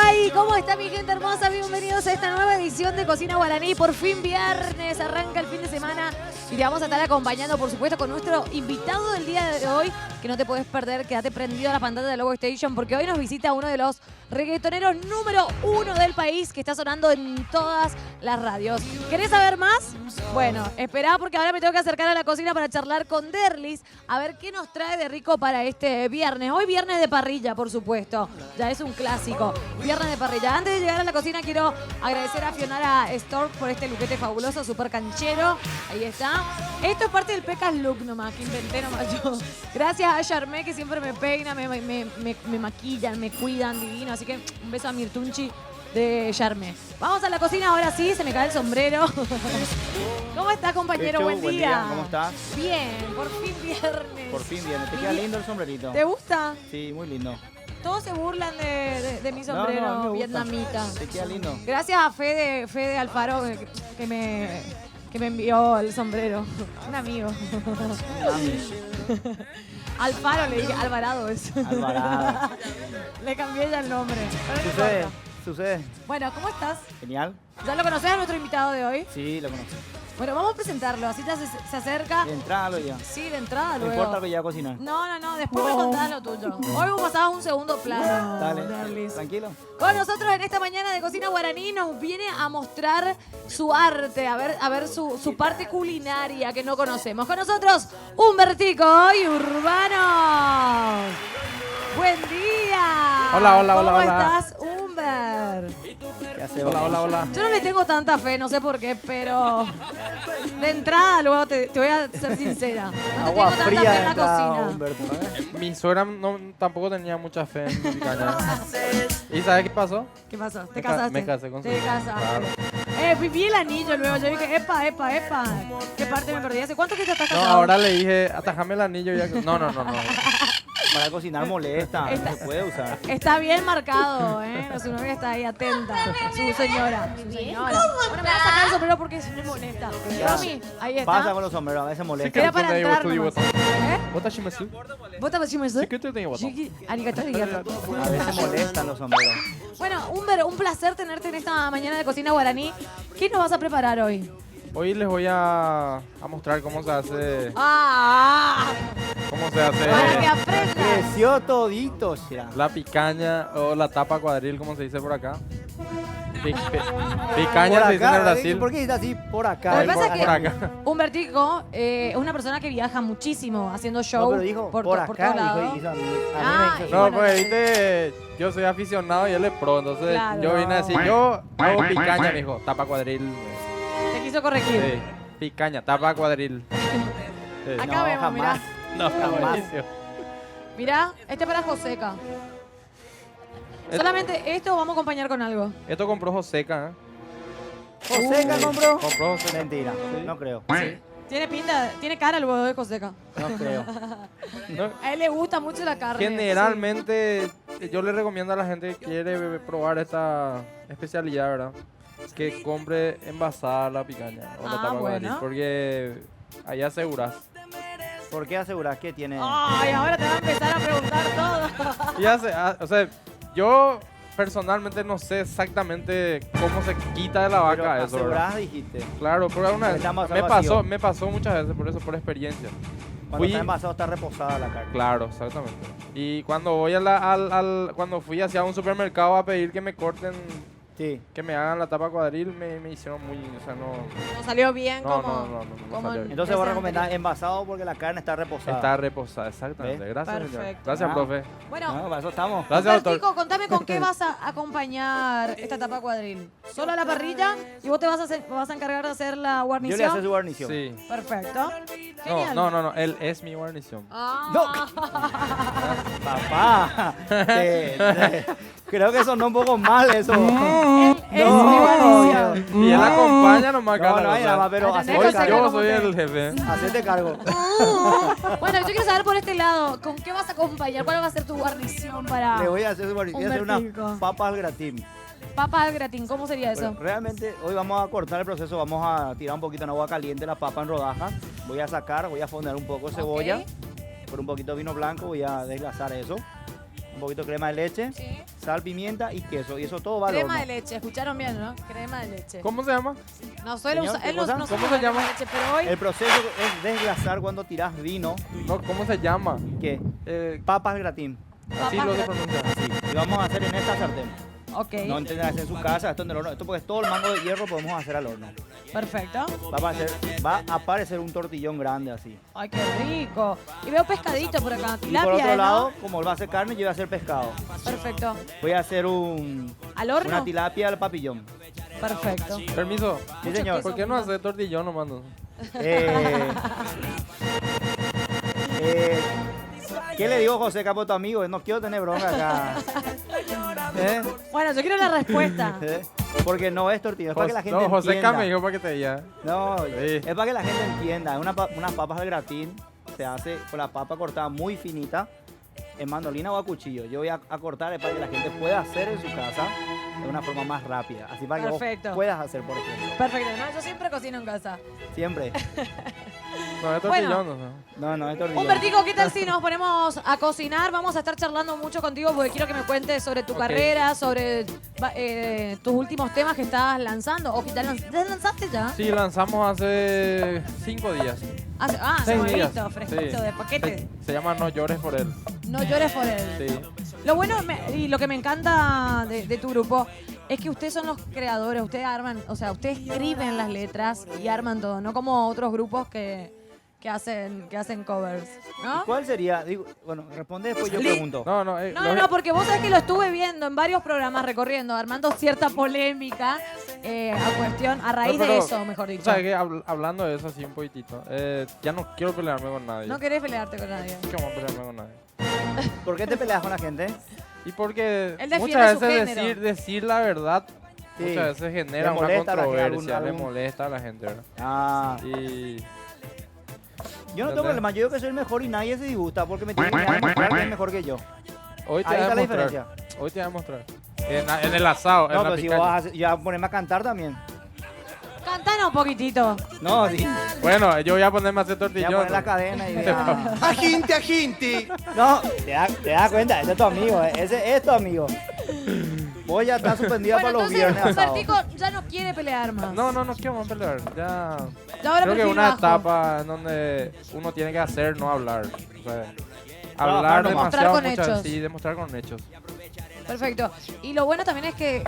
Ay, ¿cómo está mi gente hermosa? Bienvenidos a esta nueva edición de Cocina Guaraní. Por fin viernes, arranca el fin de semana y te vamos a estar acompañando, por supuesto, con nuestro invitado del día de hoy, que no te puedes perder. Quédate prendido a la pantalla de Logo Station porque hoy nos visita uno de los reggaetoneros número 1 del país que está sonando en todas las radios. ¿Querés saber más? Bueno, esperá porque ahora me tengo que acercar a la cocina para charlar con Derlis a ver qué nos trae de rico para este viernes. Hoy viernes de parrilla, por supuesto. Ya es un clásico. Viernes de parrilla. Antes de llegar a la cocina quiero agradecer a Fionara Stork por este luquete fabuloso, súper canchero. Ahí está. Esto es parte del Pecas Look nomás, que inventé nomás yo. Gracias a Charmé, que siempre me peina, me maquillan, me cuidan divino. Así que un beso a Mirtunchi de Charmé. Vamos a la cocina ahora sí, se me cae el sombrero. ¿Cómo está, compañero? Buen día. ¿Cómo estás? Bien, por fin viernes. Por fin viernes. Te queda lindo el sombrerito. ¿Te gusta? Sí, muy lindo. Todos se burlan de mi sombrero a mí me gusta. vietnamita. Te queda lindo. Gracias a Fede Alfaro que me envió el sombrero. Un amigo. Alfaro le dije, Alvarado es. Alvarado. Le cambié ya el nombre. Pero no importa. Sucede. Bueno, ¿cómo estás? Genial. ¿Ya lo conoces a nuestro invitado de hoy? Sí, lo conozco. Bueno, vamos a presentarlo. Así ya se acerca. De entrada ya. Sí, de entrada No luego. importa que ya cocinar. No, después me contás lo tuyo. Hoy vamos a pasar a un segundo plano. Dale, Derlis. tranquilo. Con nosotros en esta mañana de Cocina Guaraní nos viene a mostrar su arte, a ver su parte culinaria que no conocemos. Con nosotros, Humbertico y Urbano. Buen día. Hola. ¿Cómo estás, Humber? ¿Qué hace? Hola. Yo no le tengo tanta fe, no sé por qué, pero de entrada luego te voy a ser sincera. No te Agua tengo fría tanta fe de en la entrada, cocina. Humberto, ¿no? Mi suegra tampoco tenía mucha fe en mi picaña. ¿Y sabes qué pasó? ¿Qué pasó? ¿Te Me casaste? me casé con su Te hija, casaste. Vi el anillo luego. Yo dije, epa. ¿Qué parte me perdí? ¿Hace cuánto que te estás No, casado? ahora le dije, atajame el anillo ya. No. Para cocinar molesta. Esta- Se puede usar. Está bien marcado, ¿eh? Su novia está ahí atenta. Su señora. Bueno, me va a sacar el sombrero porque si me molesta. Romy, ahí está. Pasa con los sombreros, a veces molesta. Era para entrar tu nomás. ¿Eh? Bota shimasu. ¿Vos te vas a Sí, que te tengo botón. A veces molestan los sombreros. Bueno, Humber, un placer tenerte en esta mañana de Cocina Guaraní. ¿Qué nos vas a preparar hoy? Hoy les voy a mostrar cómo se hace. Para que aprendas. Creció todito, ya. La picaña o la tapa cuadril, como se dice por acá. Picaña se dice en el Brasil. ¿Por qué está así por Lo acá? que pasa es por acá. que Humbertico es una persona que viaja muchísimo haciendo show No, pero dijo por por acá, todos lados. dijo, hizo a mí Ah, me hizo No, bueno, pues ya. viste, yo soy aficionado y él es pro, entonces Claro. yo vine a decir, yo hago picaña, me dijo, tapa cuadril. Te quiso corregir. Sí, picaña, tapa cuadril. Sí. Acá No, vemos, mirá. jamás. No, jamás. buenísimo. Mirá, este es para Joseca. Solamente esto vamos a acompañar con algo. Esto compró Joseca, ¿eh? ¿Joseca compró? Compró Joseca. Mentira, Sí. no creo. Tiene pinta, tiene cara el huevo de Joseca. No creo. No, A él le gusta mucho la carne. generalmente yo le recomiendo a la gente que quiere probar esta especialidad, ¿verdad? Que compre envasada la picaña o la Ah, tapa bueno. cuadril, porque ahí aseguras. ¿Por qué aseguras que tiene? Ay, ahora te va a empezar a preguntar todo. Y o sea, yo personalmente no sé exactamente cómo se quita de la Pero vaca eso, ¿verdad? asegurás, dijiste. Claro, porque una vez Está envasado me pasó muchas veces por eso, por experiencia. Cuando Fui- está envasado está reposada la carne. Claro, exactamente. Y cuando voy cuando fui hacia un supermercado a pedir que me corten, Sí. que me hagan la tapa cuadril, me hicieron muy, o sea, no No salió bien No, como. no como salió bien. Entonces vos ese recomendás anterior. envasado porque la carne está reposada. está reposada, exactamente. ¿Ves? Gracias, señor. Perfecto. Gracias, Ah. profe. Bueno, No, para eso estamos. Gracias, doctor. Humbertico, contame con qué vas a acompañar esta tapa cuadril. Solo a la parrilla y vos te vas a encargar de hacer la Yo guarnición. le hago su guarnición. Sí. Perfecto. Genial. No, él es mi guarnición. Ah. Papá. Creo que sonó un poco mal eso. Él es No, mi guarnición. Y él acompaña nomás, No, Carlos, no hay o sea, nada más, pero Atendé, hoy Joseca, yo ¿cómo soy te- el jefe. hacete cargo. Bueno, yo quiero saber por este lado, ¿con qué vas a acompañar? ¿Cuál va a ser tu guarnición para Le voy a hacer su guarnición. Voy a hacer Humbertico. unas papas al gratín. papa al gratín? ¿Cómo sería eso? Bueno, realmente hoy vamos a cortar el proceso, vamos a tirar un poquito en agua caliente la papa en rodajas. Voy a sacar, voy a fondear un poco de cebolla. Ok. Con un poquito de vino blanco voy a desglasar eso. Un poquito de crema de leche. Sí. sal, pimienta y queso. Y eso todo va al Crema horno. de leche, escucharon bien, ¿no? Crema de leche. ¿Cómo se llama? No suele Señor, usar, ¿qué él no, cosa? no ¿Cómo suele se llama? usar leche, pero hoy El proceso es desglasar cuando tirás vino. No, ¿cómo se llama? ¿Qué? Eh, Papas gratín. así Papas lo se gratis. pronuncia. Sí. Y vamos a hacer en esta sartén. Ok, No intenten hacer en su casa, esto en el horno. Esto porque todo el mango de hierro podemos hacer al horno. perfecto. Va a aparecer un tortillón grande así. Ay, qué rico. Y veo pescadito por acá, Y tilapia, por otro ¿no? lado, como va a ser carne, yo voy a hacer pescado. Perfecto. Voy a hacer ¿Al horno? una tilapia al papillón. Perfecto. Permiso. Sí, señor. ¿Por qué no hacer tortillón nomás? No? Eh, eh, ¿Qué le digo, José Capo, a tu amigo? No quiero tener bronca acá. ¿Eh? Bueno, yo quiero la respuesta. ¿Eh? Porque no es tortilla, es para que la gente No, José entienda. me dijo para que te diga. No, Sí. es para que la gente entienda. Es unas papas de gratín se hace con la papa cortada muy finita en mandolina o a cuchillo. Yo voy a cortar es para que la gente pueda hacer en su casa de una forma más rápida. Así para que Perfecto. vos puedas hacer, por ejemplo. Perfecto, no, yo siempre cocino en casa. Siempre. No, es Bueno. tortillón. ¿no? No, es tortilla. Humbertico, ¿qué tal si nos ponemos a cocinar? Vamos a estar charlando mucho contigo porque quiero que me cuentes sobre tu Ok. carrera, sobre tus últimos temas que estás lanzando. ¿O que ya lanzaste ya? Sí, lanzamos hace 5 días. Hace 6 días. nuevito, fresquito, Sí. de paquete. Se llama No llores por él. No llores por él. Sí. Lo bueno y lo que me encanta de tu grupo es que ustedes son los creadores, ustedes arman, o sea, ustedes escriben las letras y arman todo, no como otros grupos que hacen covers, ¿no? ¿Cuál sería? Digo, bueno, responde después yo pregunto. No, No, porque vos sabés que lo estuve viendo en varios programas recorriendo, armando cierta polémica a raíz de pero, eso, mejor dicho. ¿Sabes qué? Hablando de eso así un poquitito, ya no quiero pelearme con nadie. No querés pelearte con nadie. No quiero pelearme con nadie. ¿Por qué te peleas con la gente? Y porque Él defiende muchas su veces género. decir la verdad Sí. muchas veces genera Le una molesta a la gente, controversia, le algún- molesta a la gente, ¿verdad? Ah, Y yo no tengo ¿Entendés? problema. Yo digo que soy el mejor y nadie se disgusta porque me tiene que demostrar que es mejor que yo. hoy te Ahí voy a está la mostrar. diferencia. Hoy te voy a mostrar. En el asado, No, en la pero si picaña. vos vas a, ya ponerme a cantar también. Cantanos un poquitito. No, sí. Bueno, yo voy a ponerme a hacer Voy a tortillón. poner la cadena y voy a... Aginte, aginte. No, te das cuenta, ese es tu amigo, ese es tu amigo. Vos ya estás suspendida Bueno, para los entonces viernes asados. Humbertico ya no quiere pelear más. No quiero más pelear. Ya. Ya ahora Creo que es perfil una bajo. etapa en donde uno tiene que hacer, no hablar. O sea, hablar nomás. demasiado Demostrar con muchas hechos. sí, demostrar con hechos. Perfecto. Y lo bueno también es que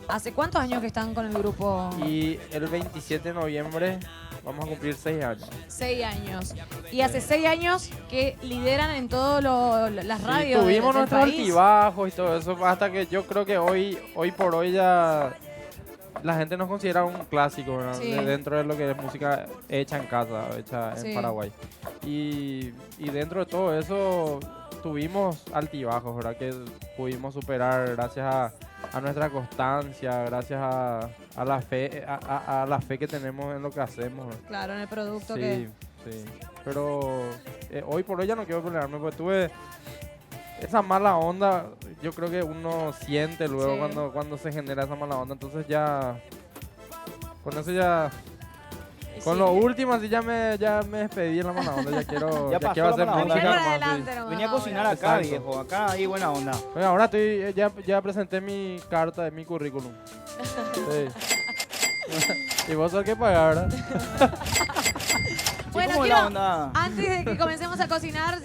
¿hace cuántos años que están con el grupo? Y el 27 de noviembre vamos a cumplir 6 años. 6 años. Y hace 6 años que lideran en todas las Sí, radios tuvimos del nuestros país. altibajos y todo eso, hasta que yo creo que hoy por hoy ya la gente nos considera un clásico, ¿verdad? Sí. Dentro de lo que es música hecha en casa, hecha Sí. en Paraguay. Y dentro de todo eso tuvimos altibajos, ¿verdad? Que pudimos superar gracias a nuestra constancia, gracias a la fe, a la fe que tenemos en lo que hacemos. ¿verdad? Claro, en el producto Sí, que... sí. Pero hoy por hoy ya no quiero pelearme, porque tuve esa mala onda. Yo creo que uno siente luego Sí. cuando se genera esa mala onda. Entonces ya. Con eso ya. Con Sí. lo último, así ya me despedí de la mala onda. Ya quiero, Ya ya pasó quiero la hacer mala onda. música Mejor nomás, sí. adelante nomás Venía a cocinar ahora. acá, Exacto. viejo. Acá hay buena onda. Bueno, ahora estoy, ya presenté mi carta de mi currículum. Sí. Y vos sos que pagar, ¿verdad? Bueno, ¿Cómo es quiero, la onda? antes de que comencemos a cocinar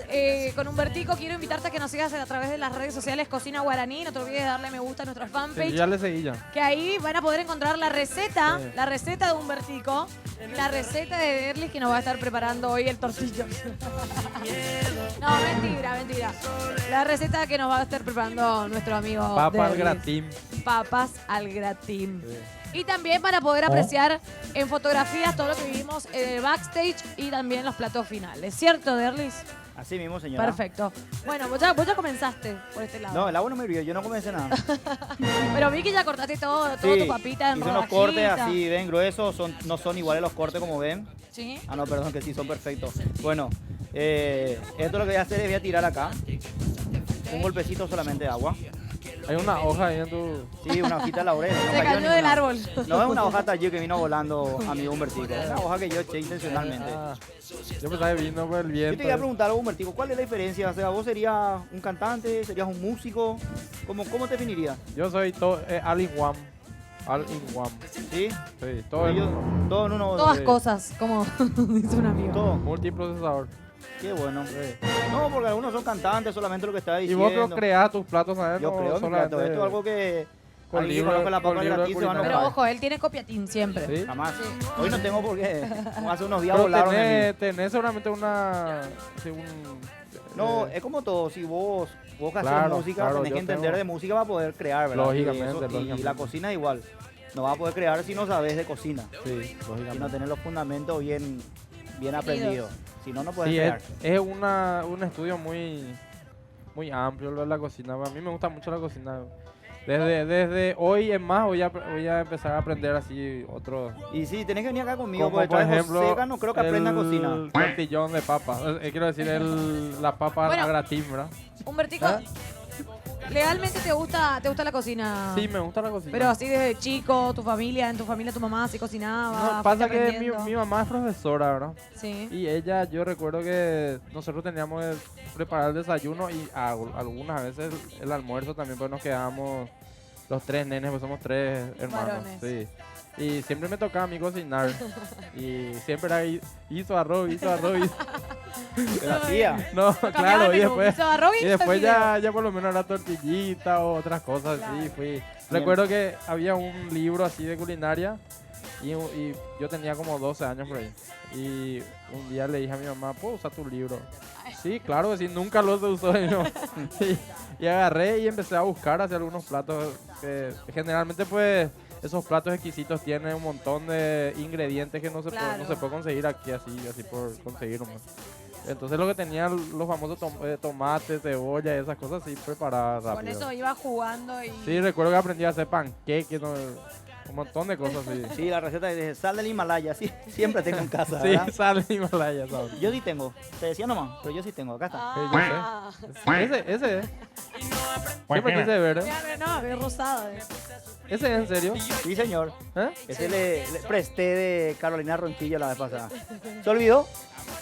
con Humbertico, quiero invitarte a que nos sigas a través de las redes sociales Cocina Guaraní. No te olvides de darle me gusta a nuestra Sí, fanpage. ya le seguí ya. Que ahí van a poder encontrar la receta, Sí. la receta de Humbertico, la receta de Derlis que nos va a estar preparando hoy el tortillo. No, mentira. La receta que nos va a estar preparando nuestro amigo Papa al Derlis. gratín. Papas al gratín. Sí. Y también para poder apreciar en fotografías todo lo que vivimos en el backstage y también los platos finales. ¿Cierto, Derlis? Así mismo, señora. Perfecto. Bueno, vos ya comenzaste por este lado. No, el agua no me hirvió, yo no comencé nada. Pero vi que ya cortaste todo Sí, tu papita en hice unos cortes rodajitas. así, ven, gruesos, no son iguales los cortes como ven. ¿Sí? Ah, no, perdón, que sí, son perfectos. Bueno, esto lo que voy a hacer es voy a tirar acá un golpecito solamente de agua. Hay una hoja ahí en tu... Sí, una hojita de laurel. No Se cayó cayó del ninguna. árbol. No es una hoja taller que vino volando amigo Humbertico. Es una hoja que yo eché intencionalmente. Ah, yo pensaba que vino por el Yo viento. te quería preguntar algo, Humbertico. ¿Cuál es la diferencia? O sea, ¿vos serías un cantante? ¿Serías un músico? ¿Cómo te definirías? Yo soy all in one. All in one. ¿Sí? Sí, todo en Yo- uno. todo en uno. Todas Sí. cosas, como dice un amigo. Todo. Multiprocesador. Qué bueno. Sí. No, porque algunos son cantantes, solamente lo que está ¿Y diciendo. vos creo creás tus platos, sabes? Yo creo que todo esto es algo que con alguien que libro- conozca la con papa libro de gratis se va a culinaria. Pero enojar. ojo, él tiene copiatín siempre. ¿Sí? Jamás. Sí. Hoy no tengo porque hace unos días Pero volaron de mí. tenés seguramente una... sí, No, eh, es como todo. Si vos haces Claro, música, claro, tenés yo que entender tengo- de música para poder crear, ¿verdad? Lógicamente, Y lógicamente. la cocina igual. No vas a poder crear si no sabes de cocina. sí, Si no lógicamente. tenés los fundamentos bien aprendidos. Si no, no puedes Sí, crear. es un estudio muy amplio lo de la cocina. A mí me gusta mucho la cocina. Desde hoy en más voy a empezar a aprender así otros. Y sí, tenés que venir acá conmigo, Como porque por traes ejemplo, Joseca, no creo que aprenda a cocinar. el tortillón de papa. Quiero decir, la papa Bueno. a gratín, ¿verdad? Humbertico, ¿Ah? ¿legalmente te gusta la cocina? Sí, me gusta la cocina. Pero así desde chico, en tu familia, tu mamá sí cocinaba. No, pasa fuiste que aprendiendo. mi mamá es profesora, ¿verdad? Sí. Y ella, yo recuerdo que nosotros teníamos que preparar el desayuno y algunas veces el almuerzo también, pues nos quedábamos los tres nenes, pues somos tres hermanos. Varones. Sí. Y siempre me tocaba a mí cocinar. Y siempre era hizo arroz. Te la hacía. No, claro, y después, Hizo arroz y hizo después fideo. ya por lo menos era tortillita o otras cosas así. Claro. Fui. Recuerdo que había un libro así de culinaria y yo tenía como 12 años por ahí. Y un día le dije a mi mamá, ¿puedo usar tu libro? Sí, claro que sí, nunca lo usó. Y agarré y empecé a buscar hacia algunos platos que generalmente pues esos platos exquisitos tienen un montón de ingredientes que no se Claro. puede conseguir aquí así por conseguir nomás. Entonces lo que tenían los famosos tomates, cebolla y esas cosas, sí, preparadas rápido. Con eso iba jugando y... Sí, recuerdo que aprendí a hacer panqueques, ¿no? Un montón de cosas así. Sí, la receta de sal del Himalaya, sí, siempre tengo en casa, Sí, ¿verdad? sale Himalaya, ¿sabes? Yo sí tengo. Te decía nomás, pero yo sí tengo. Acá está. Ah. Ese es. Siempre quise ver, ¿eh? Mira, no, es rosado. ¿Ese es en serio? Sí, señor. ¿Eh? Ese le presté de Carolina Ronquillo la vez pasada. ¿Se olvidó?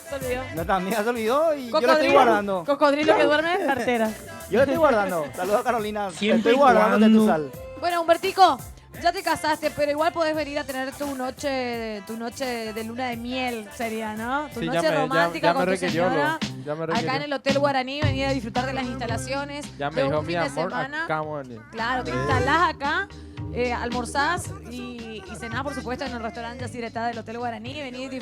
Se olvidó. Nuestra amiga se olvidó y yo lo estoy guardando. Cocodrilo que duerme en cartera. Yo lo estoy guardando. Saludos a Carolina. Siempre Estoy guardando de tu cuando- sal. Bueno, Humbertico, ya te casaste, pero igual podés venir a tener tu noche de luna de miel, sería, ¿no? Tu Sí, noche romántica ya con me tu requirió. señora. Ya me Acá en requirió. el Hotel Guaraní, venir a disfrutar de las instalaciones. Ya me de dijo un mi fin de amor, semana. acá vamos a venir. Claro, te instalás acá, almorzás y cenás, por supuesto, en el restaurante Yacyretá del Hotel Guaraní. Venís y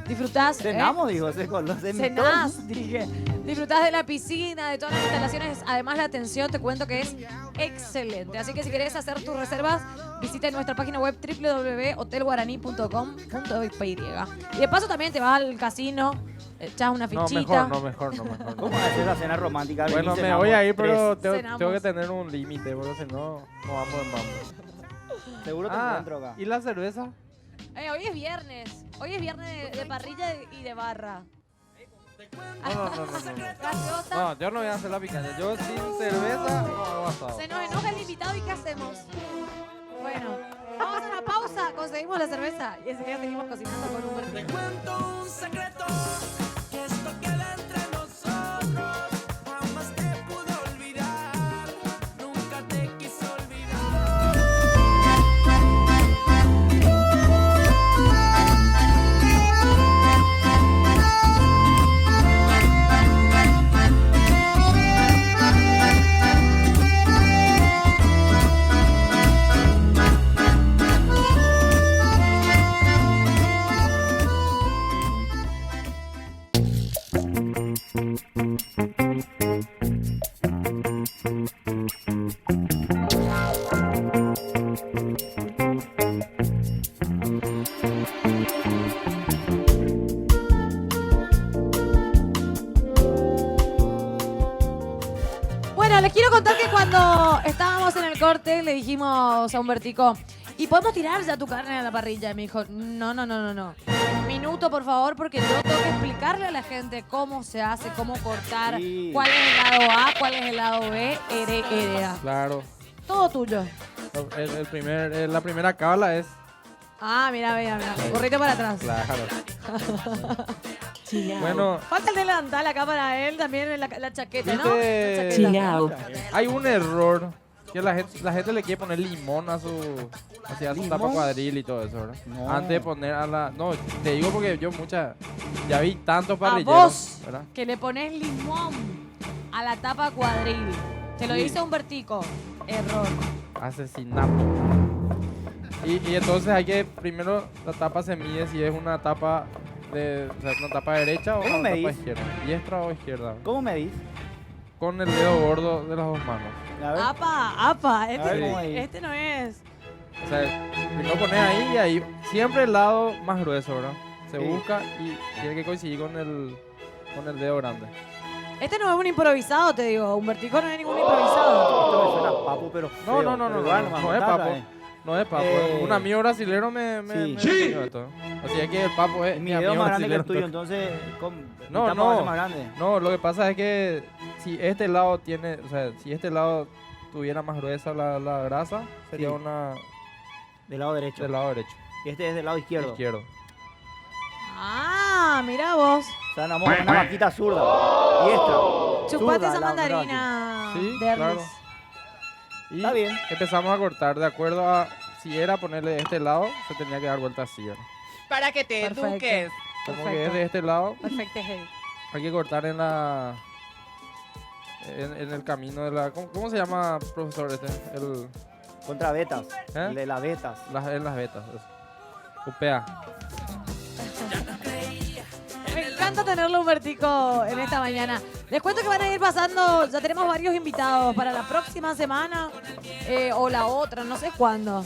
disfrutás. Cenamos, dijo, ese con los Cenás, dije. Disfrutás de la piscina, de todas las instalaciones. Además, la atención te cuento que es excelente. Así que si querés hacer tus reservas, visita nuestra página web www.hotelguaraní.com.py. Y de paso también te vas al casino, echás una No, fichita. mejor no. ¿Cómo hacer la cena romántica? Vení, Bueno, me cenamos voy a ir, tres. pero Cenamos. tengo que tener un límite, porque si no, no vamos en vamos. Seguro te encuentro acá. ¿Y la cerveza? Hoy es viernes. Hoy es viernes de parrilla y de barra. No. Gaseosa. No, yo no voy a hacer la picaña. Yo sin cerveza no hago asado. Se nos enoja el invitado y ¿qué hacemos? Bueno, vamos a hacer una pausa, conseguimos la cerveza y enseguida seguimos cocinando con un Te cuento un secreto, que esto queda entre nosotros. Jamás te pude olvidar, nunca te quise olvidar. Bueno, les quiero contar que cuando estábamos en el corte le dijimos a Humbertico, ¿y podemos tirar ya tu carne a la parrilla? Y me dijo, no. Minuto, por favor, porque yo tengo que explicarle a la gente cómo se hace, cómo cortar, Sí. cuál es el lado A, cuál es el lado B, hereda. Claro. Todo tuyo. La primera cábala es... Ah, mira, mira, mira. Gorrito para atrás. Claro. Bueno, Falta el delantal acá para él también, la chaqueta, ¿no? viste, La chaqueta. hay un error que la gente le quiere poner limón a su tapa ¿Limón? cuadril y todo eso, ¿verdad? No. Antes de poner a la... No, te digo porque yo ya vi tantos A parrilleros, vos, ¿verdad? que le pones limón a la tapa cuadril. Te lo Sí. dice Humbertico. Error. Asesinato. Y entonces hay que, primero la tapa se mide si es una tapa una tapa derecha o ¿Cómo una tapa medís? izquierda. Diestra o izquierda. ¿Cómo medís? Con el dedo gordo de las dos manos. A ver. Apa, A ver, ¿cómo ahí? este no es. O sea, primero pones ahí y ahí. Siempre el lado más grueso, ¿verdad? Se Sí. busca y tiene que coincidir con el dedo grande. Este no es un improvisado, te digo. Humbertico no es ningún improvisado. Esto me suena a papo, pero No, feo. no Pero igual, es nomás, papo. ¿sabes? No es papo. Un amigo brasilero me Sí. enseñó esto. Así es que el papo es Mi mi dedo amigo más grande que el brasilero. tuyo, entonces No, mi tapa no. va a ser más grande. No, lo que pasa es que si este lado tiene, o sea, si este lado tuviera más gruesa la grasa, sería Sí. una Del lado derecho. del lado derecho, Y este es del lado izquierdo. izquierdo. Ah, mira vos. O sea, andamos con una vaquita zurda. Diestra. Chupate Zurda, esa al lado, mandarina. Sí, Derlis. claro. Y Está bien. empezamos a cortar de acuerdo a si era ponerle de este lado, se tenía que dar vuelta así, ¿verdad? Para que te Perfecto. eduques. Como que Perfecto. es de este lado, Perfecto, hey. hay que cortar en el camino de la... ¿Cómo se llama, profesor, este? Contra vetas. ¿Eh? El de las vetas. En las vetas. Eso. Upea. Me encanta tenerlo Humbertico en esta mañana. Les cuento que van a ir pasando, ya tenemos varios invitados para la próxima semana o la otra, no sé cuándo.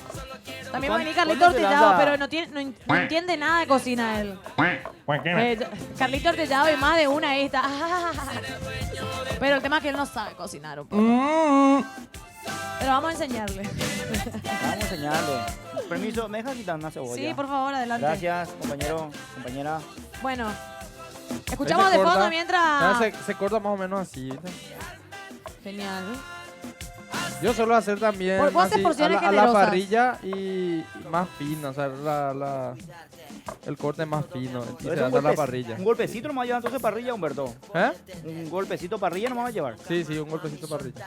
También va a venir Carlito ¿Cuándo se Ortellado, lanza? pero no entiende nada de cocina él. Carlito Ortellado y más de una ahí está. Pero el tema es que él no sabe cocinar un poco. Pero vamos a enseñarle. Vamos a enseñarle. Permiso, ¿me dejas quitar una cebolla? Sí, por favor, adelante. Gracias, compañero, compañera. Bueno, escuchamos Él de se fondo corta. mientras... Se corta más o menos así. ¿viste? Genial. Yo suelo hacer también Vos haces así, porciones a la generosas. parrilla y más fino, o sea, el corte más fino y se Es da un a la golpe- parrilla. Un golpecito nomás lleva entonces parrilla, Humberto. ¿Eh? Un golpecito parrilla nomás va a llevar. Sí, un golpecito parrilla.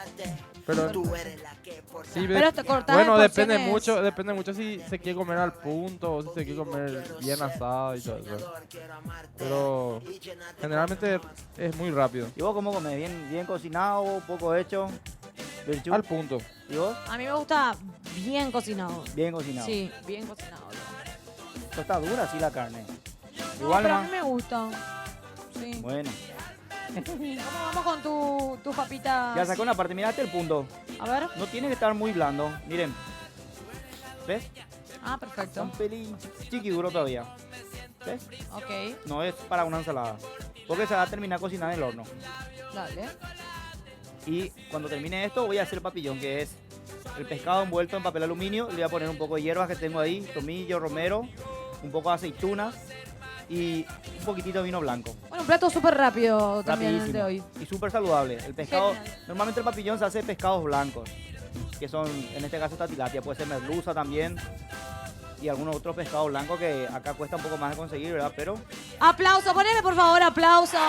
Pero, sí, Pero te cortás bueno, en depende porciones. mucho si se quiere comer al punto o si se quiere comer bien asado y todo eso. Pero generalmente es muy rápido. ¿Y vos cómo comes? ¿Bien cocinado, poco hecho? ¿Virchu? Al punto. ¿Y vos? A mí me gusta bien cocinado. Bien cocinado. Sí, bien cocinado. Esto está dura así la carne. No, Igual pero a nomás. mí me gusta. Sí. Bueno, ¿Cómo vamos con tus papitas? ya saqué una parte. Mirá, este es el punto. A ver. No tiene que estar muy blando. Miren. ¿Ves? Ah, Está perfecto. un pelín chiquiduro todavía. ¿Ves? Ok, No es para una ensalada. Porque se va a terminar cocinando en el horno. dale. Y cuando termine esto voy a hacer el papillón, que es el pescado envuelto en papel aluminio. Le voy a poner un poco de hierbas que tengo ahí, tomillo, romero, un poco de aceituna y un poquitito de vino blanco. Bueno, un plato súper rápido también el de Rapidísimo. hoy. Y súper saludable. El pescado, Genial. normalmente el papillón se hace de pescados blancos, que son, en este caso esta tilapia, puede ser merluza también. Y algunos otros pescados blancos que acá cuesta un poco más de conseguir, ¿verdad? Pero Aplausos, poneme por favor aplausos.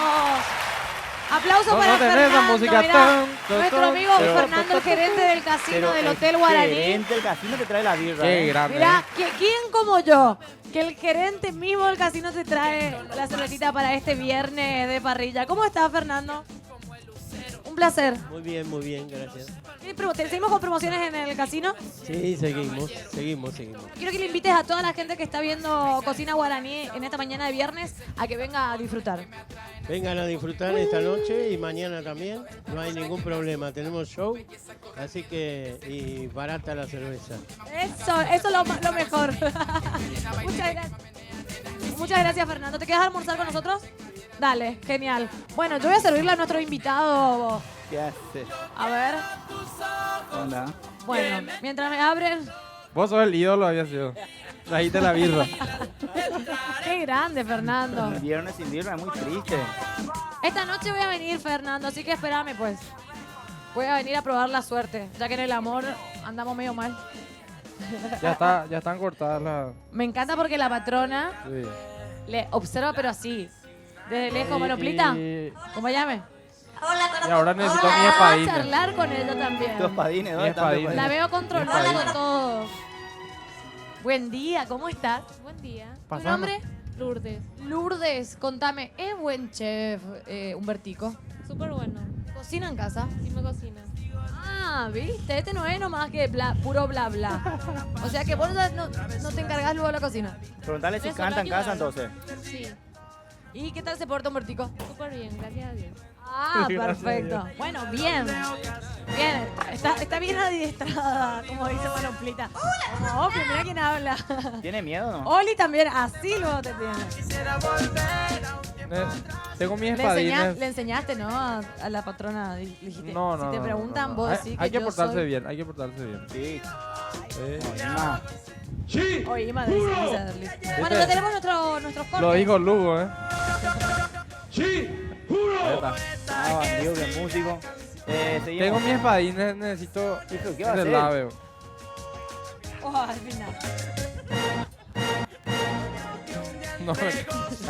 Aplausos No, para no tenés esa Fernando, música mirá. tan, Nuestro tan, amigo pero- Fernando, el gerente del casino del el Hotel Guaraní. gerente del casino te trae la birra. Qué ¿eh? grande. Mirá, ¿quién como yo? Que el gerente mismo del casino te trae la cervecita para este viernes de parrilla. ¿Cómo estás, Fernando? Un placer. Muy bien, gracias. ¿Seguimos con promociones en el casino? Sí, seguimos. Quiero que le invites a toda la gente que está viendo Cocina Guaraní en esta mañana de viernes a que venga a disfrutar. Vengan a disfrutar esta noche y mañana también. No hay ningún problema, tenemos show, así que y barata la cerveza. Eso es lo mejor. Muchas gracias. Muchas gracias, Fernando. ¿Te quedas a almorzar con nosotros? Dale, genial. Bueno, yo voy a servirle a nuestro invitado. ¿Qué haces? A ver. ¿Qué onda? Bueno, mientras me abren. Vos sos el ídolo, había sido. Trajiste la birra. Qué grande, Fernando. Un viernes sin birra es muy triste. Esta noche voy a venir, Fernando, así que espérame, pues. Voy a venir a probar la suerte, ya que en el amor andamos medio mal. Ya están cortadas las... Me encanta porque la patrona Sí. le observa, pero así. Desde lejos, Manoplita. ¿Cómo llame? Y ahora necesito mis A espadines. charlar con ella también. Tus padines, ¿dónde Mi están tus espadín. padines? La veo controlando todo. Buen día, ¿cómo estás? Buen día. ¿Tu Pasando. nombre? Lourdes. Lourdes, contame, ¿es buen chef Humbertico? Súper bueno. ¿Cocina en casa? Sí me cocina. Ah, ¿viste? Este no es nomás que puro bla bla. O sea que vos no te encargas luego de la cocina. Preguntale si Eso, canta en lo casa ayudaron. entonces. Sí. ¿Y qué tal se porta Humbertico? Súper bien, gracias a Dios. Ah, Gracias a perfecto. Bueno, bien. Bien. Está bien adiestrada, como dice Manoplita. Como, mira quién habla. ¿Tiene miedo o no? Oli también, así luego te tiene. Tengo mis Le espadines. enseñaste, ¿no? A la patrona. Le dijiste, No, no, si te no, preguntan, no. vos Hay- decís hay que yo portarse soy... bien, hay que portarse bien. Sí. Sí. Oye, madre, bueno, ya tenemos nuestros cortes. Lo dijo Lugo, ¿eh? Ahí está. Ah, bandido, que músico. Seguimos. Tengo mis espadines, necesito Sí, pero ¿qué va a el hacer? lave. Oh, al final. No,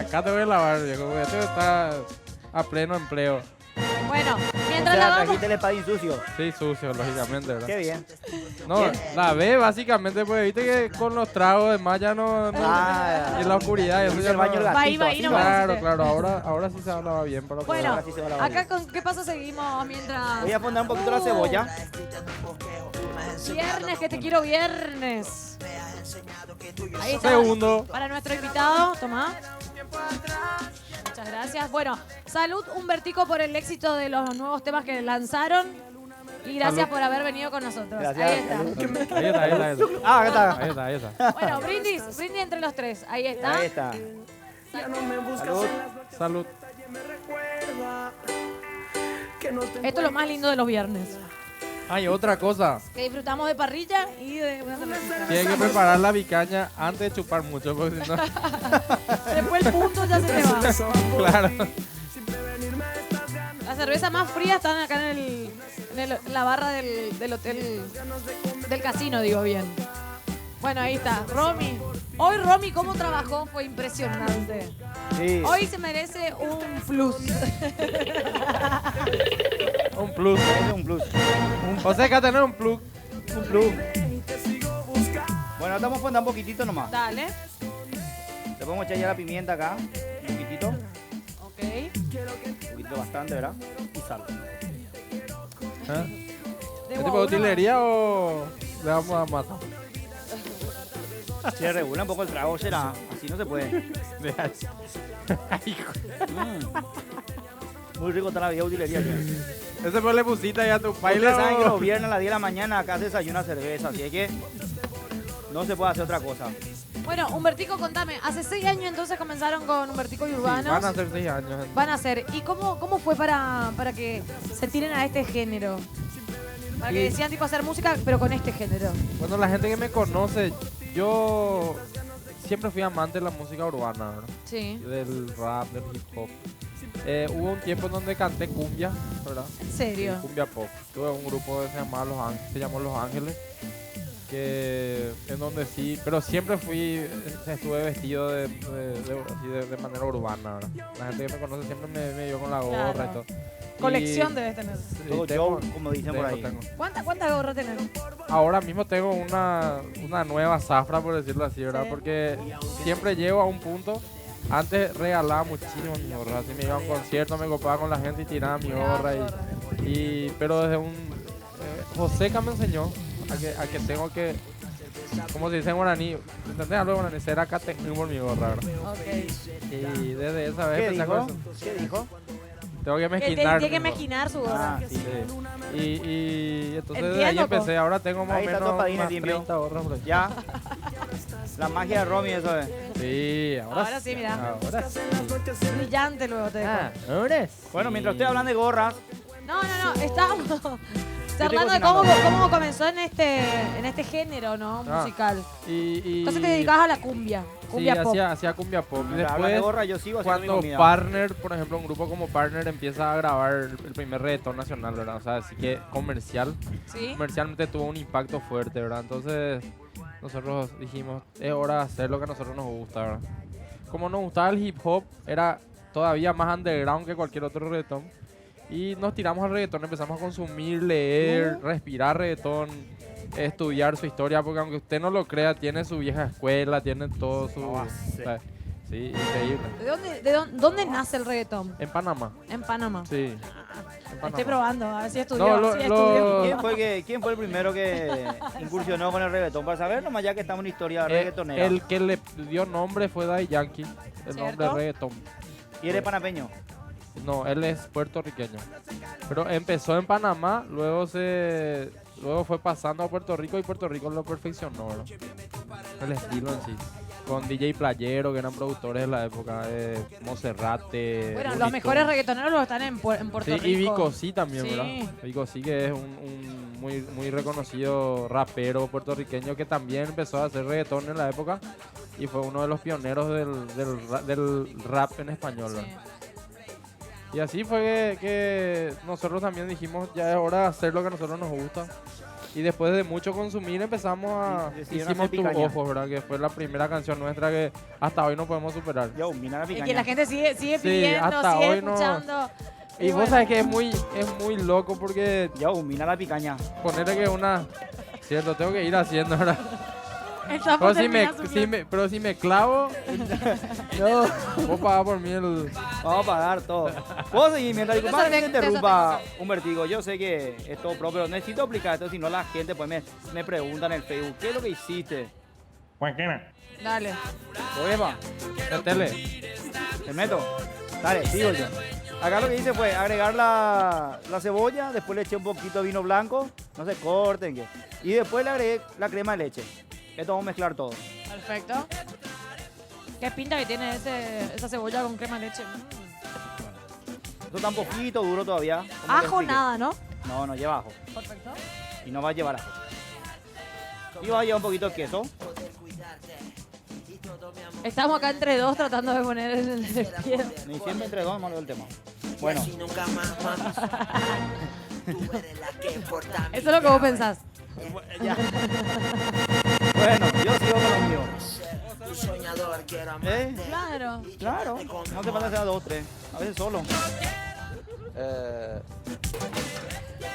acá te voy a lavar, viejo, porque esto está a pleno empleo. Bueno, O mientras sea, lavamos... trajiste el espadín sucio. Sí, sucio, lógicamente, ¿verdad? Qué bien. No, lavé básicamente, pues viste que con los tragos de más ya no... Ah, y en la oscuridad, y eso Hiciste ya el baño del no... Va ahí, gatito. va ahí así, nomás. ¿verdad? Claro, claro, ahora sí se hablaba bien. Para Bueno, Ahora sí se va a lavar acá bien. con qué paso seguimos mientras... Voy a poner un poquito la cebolla. Viernes, que te quiero viernes. Ahí está. Segundo. Para nuestro invitado, toma. Muchas gracias. Bueno, salud Humbertico por el éxito de los nuevos temas que lanzaron. Y gracias Salud. por haber venido con nosotros. Gracias. Ahí está. Ahí está, ahí está, ahí está. Ah, acá está. Ahí está, ahí está. Bueno, brindis entre los tres. Ahí está. Ahí está. Salud. Salud. Esto es lo más lindo de los viernes. Hay otra cosa. Que disfrutamos de parrilla y de una cervecita. Tienes que preparar la picaña antes de chupar mucho, porque si no... Después el punto ya se te va. Claro. La cerveza más fría están acá en la barra del hotel, del casino, digo bien. Bueno, ahí está. Romy. Hoy Romy, ¿cómo trabajó? Fue impresionante. Sí. Hoy se merece un plus. Un plus. Es un plus. O sea que va a tener un plus. Un plus. Bueno, estamos poniendo un poquitito nomás. Dale. Le podemos echar ya la pimienta acá. Un poquitito. Ok. Un poquito bastante, ¿verdad? Y sal. ¿Eh? De ¿Es tipo de guau, utilería o le vamos a matar? Se regula un poco el trago, será. Así no se puede. Muy rico está la vida utilería. tío. Ese pues le pusiste ya a tu baile. Ustedes saben que los viernes a las 10 de la mañana acá se desayuna cerveza, así es que no se puede hacer otra cosa. Bueno, Humbertico, contame. Hace 6 años entonces comenzaron con Humbertico y Urbanos. Van a ser 6 años. Van a ser. ¿Y cómo fue para que se tiren a este género? Para que Sí. decían tipo hacer música, pero con este género. Bueno, la gente que me conoce, yo siempre fui amante de la música urbana, ¿verdad? Sí. Del rap, del hip hop. Hubo un tiempo en donde canté cumbia, ¿verdad? ¿En serio? Cumbia pop. Tuve un grupo que se llamó Los Ángeles, que en donde sí, pero siempre estuve vestido de manera urbana, ¿verdad? La gente que me conoce siempre me vio con la gorra Claro. y todo. Colección Y- debes tener. sí, Todo tengo- show, como dicen por ahí. tengo. ¿Cuántas gorras tenés? Ahora mismo tengo una nueva zafra, por decirlo así, ¿verdad? Sí. Porque siempre llego a un punto. Antes regalaba muchísimo mi gorra. Así me iba a un concierto, me copaba con la gente y tiraba mi gorra. Pero desde Joseca me enseñó a que tengo que, como se dice en guaraní, ¿entendés algo de guaraní? Ser acá por mi gorra, ¿verdad? Ok. Y desde esa vez ¿Qué empecé dijo? con eso. ¿Qué dijo? Tengo que Que mezquinar. tiene que mi gorra. mezquinar su gorra. Ah, sí. Sí. Y entonces desde ahí Entiendo, empecé. Ahora tengo más o Ahí está tu menos espadín unas limpio. 30 gorras por ahí. Ya. La magia de Romy, eso es. Sí, Ahora sí, mira. Ahora sí. Brillante luego te dejo. ahora sí. Bueno, mientras estoy hablando de gorras, No, estábamos charlando de cómo comenzó en este género, ¿no? Ah. Musical. Y Entonces te dedicabas a la cumbia. Cumbia pop. hacía cumbia pop. Y Me hablan de después, gorra, yo sigo haciendo mi cuando comida. Partner, por ejemplo, un grupo como Partner empieza a grabar el primer reggaetón nacional, ¿verdad? O sea, así que Sí. comercialmente tuvo un impacto fuerte, ¿verdad? Entonces, nosotros dijimos, es hora de hacer lo que a nosotros nos gusta, ¿verdad? Como nos gustaba el hip hop, era todavía más underground que cualquier otro reggaetón. Y nos tiramos al reggaetón, empezamos a consumir, leer, respirar reggaetón, estudiar su historia, porque aunque usted no lo crea, tiene su vieja escuela, tiene todo su... No, sí. o sea, sí, increíble. ¿Dónde nace el reggaetón? En Panamá, En Panamá. sí. En Panamá. Estoy probando, a ver si estudió. No, si estudió. ¿Quién fue el primero que incursionó con el reggaetón? Para saber nomás ya que estamos en una historia reggaetonera. El que le dio nombre fue Daddy Yankee, el nombre ¿Cierto? reggaetón. ¿Y eres panameño? No, él es puertorriqueño. Pero empezó en Panamá, luego fue pasando a Puerto Rico y Puerto Rico lo perfeccionó, ¿no? El estilo en sí. Con DJ Playero, que eran productores de la época, Monserrate. Bueno, Looney los mejores Tunes. reggaetoneros los están en Puerto Sí, Rico. y Vico sí también, Sí. ¿verdad? Vico sí, que es un muy reconocido rapero puertorriqueño que también empezó a hacer reggaetón en la época y fue uno de los pioneros del rap en español, Sí. ¿verdad? Y así fue que nosotros también dijimos, ya es hora de hacer lo que a nosotros nos gusta. Y después de mucho consumir empezamos a... Sí, decidieron Hicimos hacer Tus picaña. Ojos, ¿verdad? Que fue la primera canción nuestra que hasta hoy no podemos superar. Yo, mira la Y picaña. que la gente sigue Sí, pidiendo, hasta sigue hoy no- escuchando. Y vos bueno. sabés que es muy loco porque Yo, mira la picaña. ponerle que una... Cierto, tengo que ir haciendo, ¿verdad? Está Pero por si me, terminar pero si me clavo, No, vos pagás por mí el... vamos a pagar todo. Puedo seguir mientras Te disculpa que te sorprende, interrumpa, Humbertigo. Yo sé que es todo propio, pero necesito explicar esto, si no la gente pues me pregunta en el Facebook, ¿qué es lo que hiciste? Dale. Problema, Metele. ¿me meto? Dale, sigo yo. Acá lo que hice fue agregar la cebolla, después le eché un poquito de vino blanco, no se corten, ¿qué? Y después le agregué la crema de leche. Esto vamos a mezclar todo. Perfecto. Qué pinta que tiene esa cebolla con crema de leche. Esto está un poquito duro todavía. ¿cómo te Ajo explique? nada, ¿no? No, no lleva ajo. Perfecto. Y no va a llevar ajo. Y va a llevar un poquito de queso. Estamos acá entre dos tratando de poner el pie. Ni siempre entre dos, malo el tema. Bueno, Y nunca más, mami. Tú eres la que importa. Eso es lo que vos pensás. ya. Bueno, yo sigo con lo mío. Un soñador, quiero amar. ¿Eh? Claro. Claro. No te falta hacer dos, tres. A veces solo.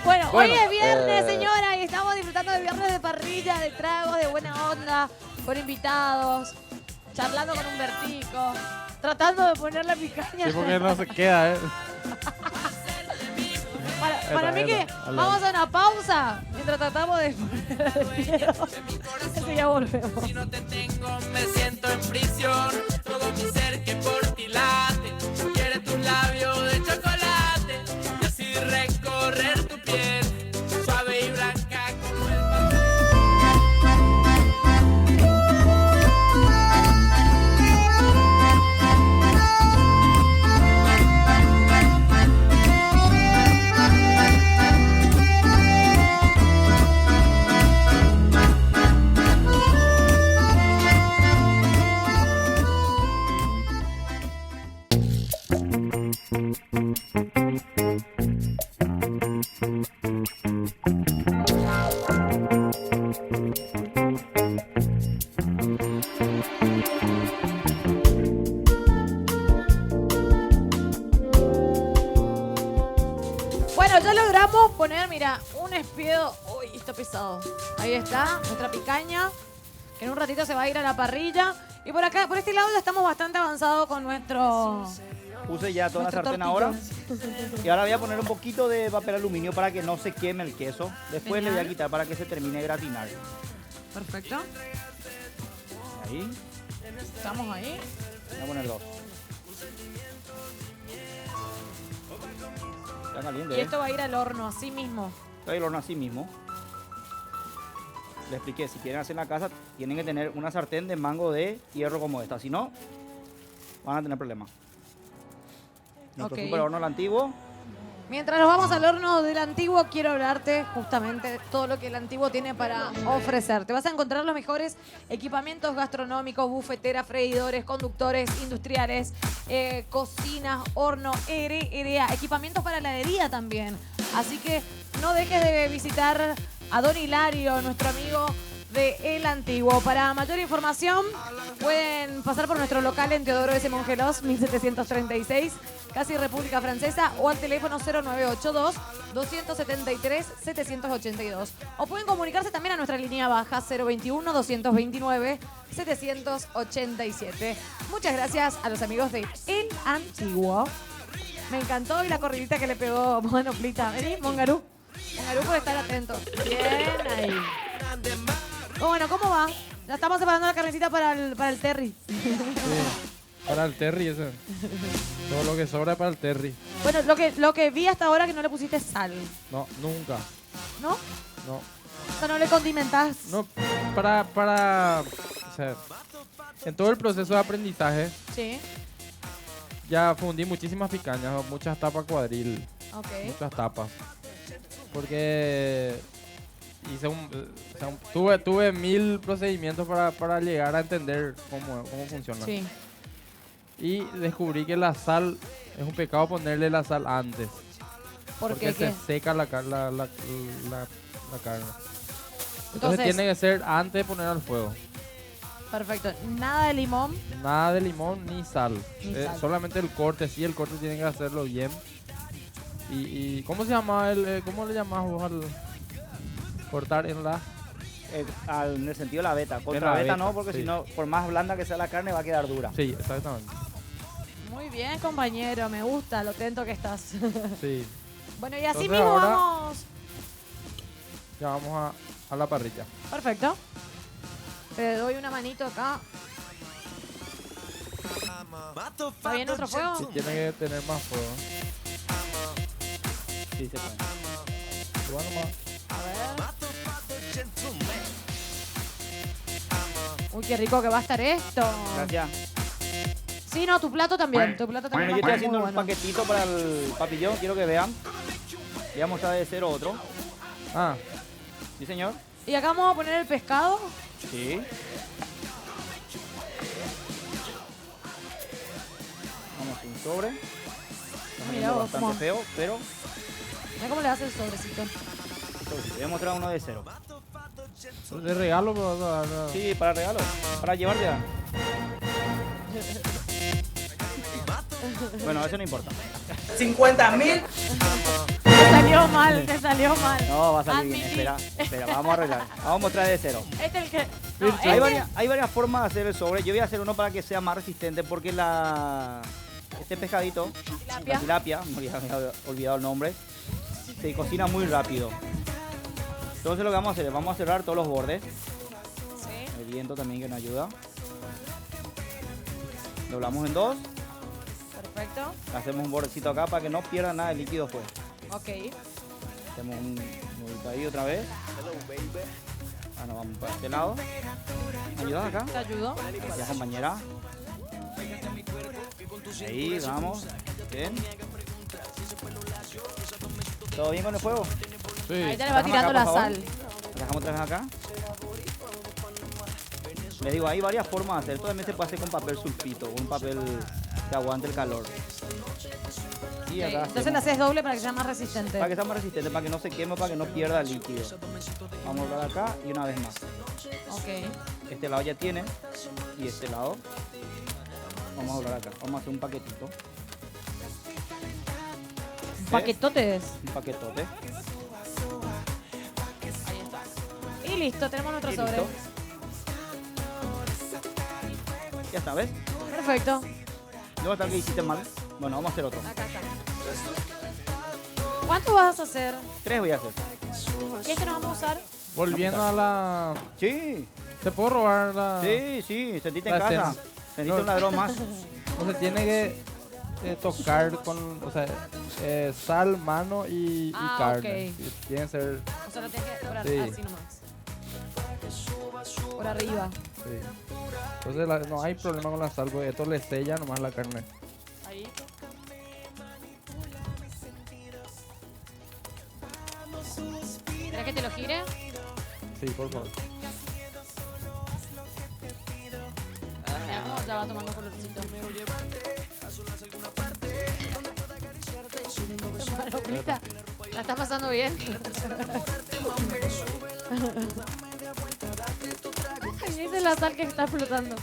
Bueno, hoy Bueno, es viernes, señora, y estamos disfrutando de viernes de parrilla, de tragos, de buena onda, con invitados, charlando con un vertico, tratando de poner la picaña. Sí, porque no se queda, ¿eh? Para mí que Dale. vamos a una pausa mientras tratamos de poner el pie. Así que ya volvemos. Si no te tengo, me siento en prisión. Todo mi ser que por ti late. Quiere tus labios de chocolate. Y así recorrer tu piel. Suave y blanca como el papel. Bueno, ya logramos poner, mira, un espiedo. Uy, está pesado. Ahí está, nuestra picaña. En un ratito se va a ir a la parrilla. Y por acá, por este lado ya estamos bastante avanzados con nuestro... Puse ya toda la nuestro sartén tortito. ahora. Y ahora voy a poner un poquito de papel aluminio para que no se queme el queso. Después le voy a Genial. quitar para que se termine de gratinar. Perfecto. Ahí. Estamos ahí. Voy a poner dos. Está caliente, Y esto va a ir al horno, así mismo. Está el horno así mismo. Le expliqué, si quieren hacer en la casa, tienen que tener una sartén de mango de hierro como esta. Si no, van a tener problemas. Nuestro Ok. super horno el antiguo. Mientras nos vamos al horno del Antiguo, quiero hablarte justamente de todo lo que el Antiguo tiene para ofrecer. Te vas a encontrar los mejores equipamientos gastronómicos, bufeteras, freidores, conductores industriales, cocinas, horno, herea, equipamientos para heladería también. Así que no dejes de visitar a Don Hilario, nuestro amigo de El Antiguo. Para mayor información pueden pasar por nuestro local en Teodoro S. Mongelos, 1736, casi República Francesa, o al teléfono 0982-273-782. O pueden comunicarse también a nuestra línea baja 021-229-787. Muchas gracias a los amigos de El Antiguo. Me encantó y la corridita que le pegó Monoplita. Vení, Mongarú. Mongarú por estar atento. Bien ahí. Bueno, ¿cómo va? Ya estamos separando la carnecita para el Terry. Sí, para el Terry ese. Todo lo que sobra es para el Terry. Bueno, lo que vi hasta ahora que no le pusiste sal, No, nunca. ¿no? No. O sea, no le condimentás. No, o sea, en todo el proceso de aprendizaje Sí, ya fundí muchísimas picañas, muchas tapas cuadril, ok. muchas tapas. Porque hice tuve 1000 procedimientos para llegar a entender cómo funciona. Sí, Y descubrí que la sal, es un pecado ponerle la sal antes. ¿por Porque qué? se ¿Qué? seca la carne. Entonces Entonces, tiene que ser antes de poner al fuego. perfecto. Nada de limón. Nada de limón ni sal. Ni sal. Solamente el corte, sí, el corte tiene que hacerlo bien. Y ¿cómo se llama cómo le llamás vos al cortar en la? En el sentido de la veta. Contra la veta veta, no, porque sí. si no, por más blanda que sea la carne, va a quedar dura. Sí, exactamente. Muy bien, compañero. Me gusta lo atento que estás. Sí. Bueno, y así Entonces mismo ahora- vamos. Ya vamos a la parrilla. Perfecto. Te doy una manito acá. ¿Está bien nuestro Sí, fuego? tiene que tener más fuego. Sí, se puede. Suba nomás. A ver. Uy, qué rico que va a estar esto. Gracias. Sí, no, tu plato también. Tu plato también Bueno, yo va a estoy estar muy haciendo un bueno. paquetito para el papillón, quiero que vean. Voy a mostrar de cero otro. Ah, Sí, señor. Y acá vamos a poner el pescado. Sí. Vamos a un sobre. Está Mira saliendo vos, bastante cómo- feo, pero Mira cómo le hace el sobrecito. voy a mostrar uno de cero. de regalo, pero no. Sí, para regalo. Para llevarte a... Bueno, eso no importa. 50.000. Te salió mal, te salió mal. No, va a salir bien. Admití. Espera, vamos a arreglar. Vamos a mostrar de cero. Este es el que. No, Virgen. este- Hay varias formas de hacer el sobre. Yo voy a hacer uno para que sea más resistente porque este pescadito, Tilapia. la tilapia, me había olvidado el nombre, se cocina muy rápido. Entonces lo que vamos a hacer es vamos a cerrar todos los bordes. Sí. El viento también que nos ayuda. Doblamos en dos. Perfecto. Hacemos un bordecito acá para que no pierda nada de líquido pues. Ok. Hacemos un nudito ahí otra vez. Ah, no, vamos para este lado. ¿Me ayudas acá? Te ayudo. Gracias, compañera. Ahí, vamos. Bien. ¿Todo bien con el fuego? Sí. Ahí te le va Déjame tirando acá, la por favor. sal. Dejamos otra vez acá. Les digo, hay varias formas de hacer. Esto también se puede hacer con papel sulfito, un papel que aguante el calor. Y Ok, acá entonces hacemos- le haces doble para que sea más resistente. para que sea más resistente, para que no se queme, para que no pierda líquido. Vamos a doblar acá y una vez más. Ok. Este lado ya tiene y este lado. Vamos a doblar acá. Vamos a hacer un paquetito. Paquetotes. Un paquetote. Y listo, tenemos nuestro Y sobre. listo. Ya está, ¿ves? Perfecto. ¿Dónde está el que hiciste mal? Bueno, vamos a hacer otro. Acá está. ¿Cuánto vas a hacer? 3 voy a hacer. ¿Qué es que nos vamos a usar? Volviendo a la... Sí, ¿Te puedo robar la...? sí, sentiste en La casa. escena. Sentiste No. un ladrón más. O sea, tiene que tocar con, o sea, sal, mano y Ah, carne. ok. Sí, tiene que ser, O sea, lo tienes que por Sí. así nomás. Por arriba. sí. Entonces no hay problema con la sal, porque esto le sella nomás la carne. Ahí. que te lo gire? Sí, por favor. Mira cómo ya va tomando colorcito. Manoplita, ¿la estás pasando bien? Ay, esa es la sal que está flotando.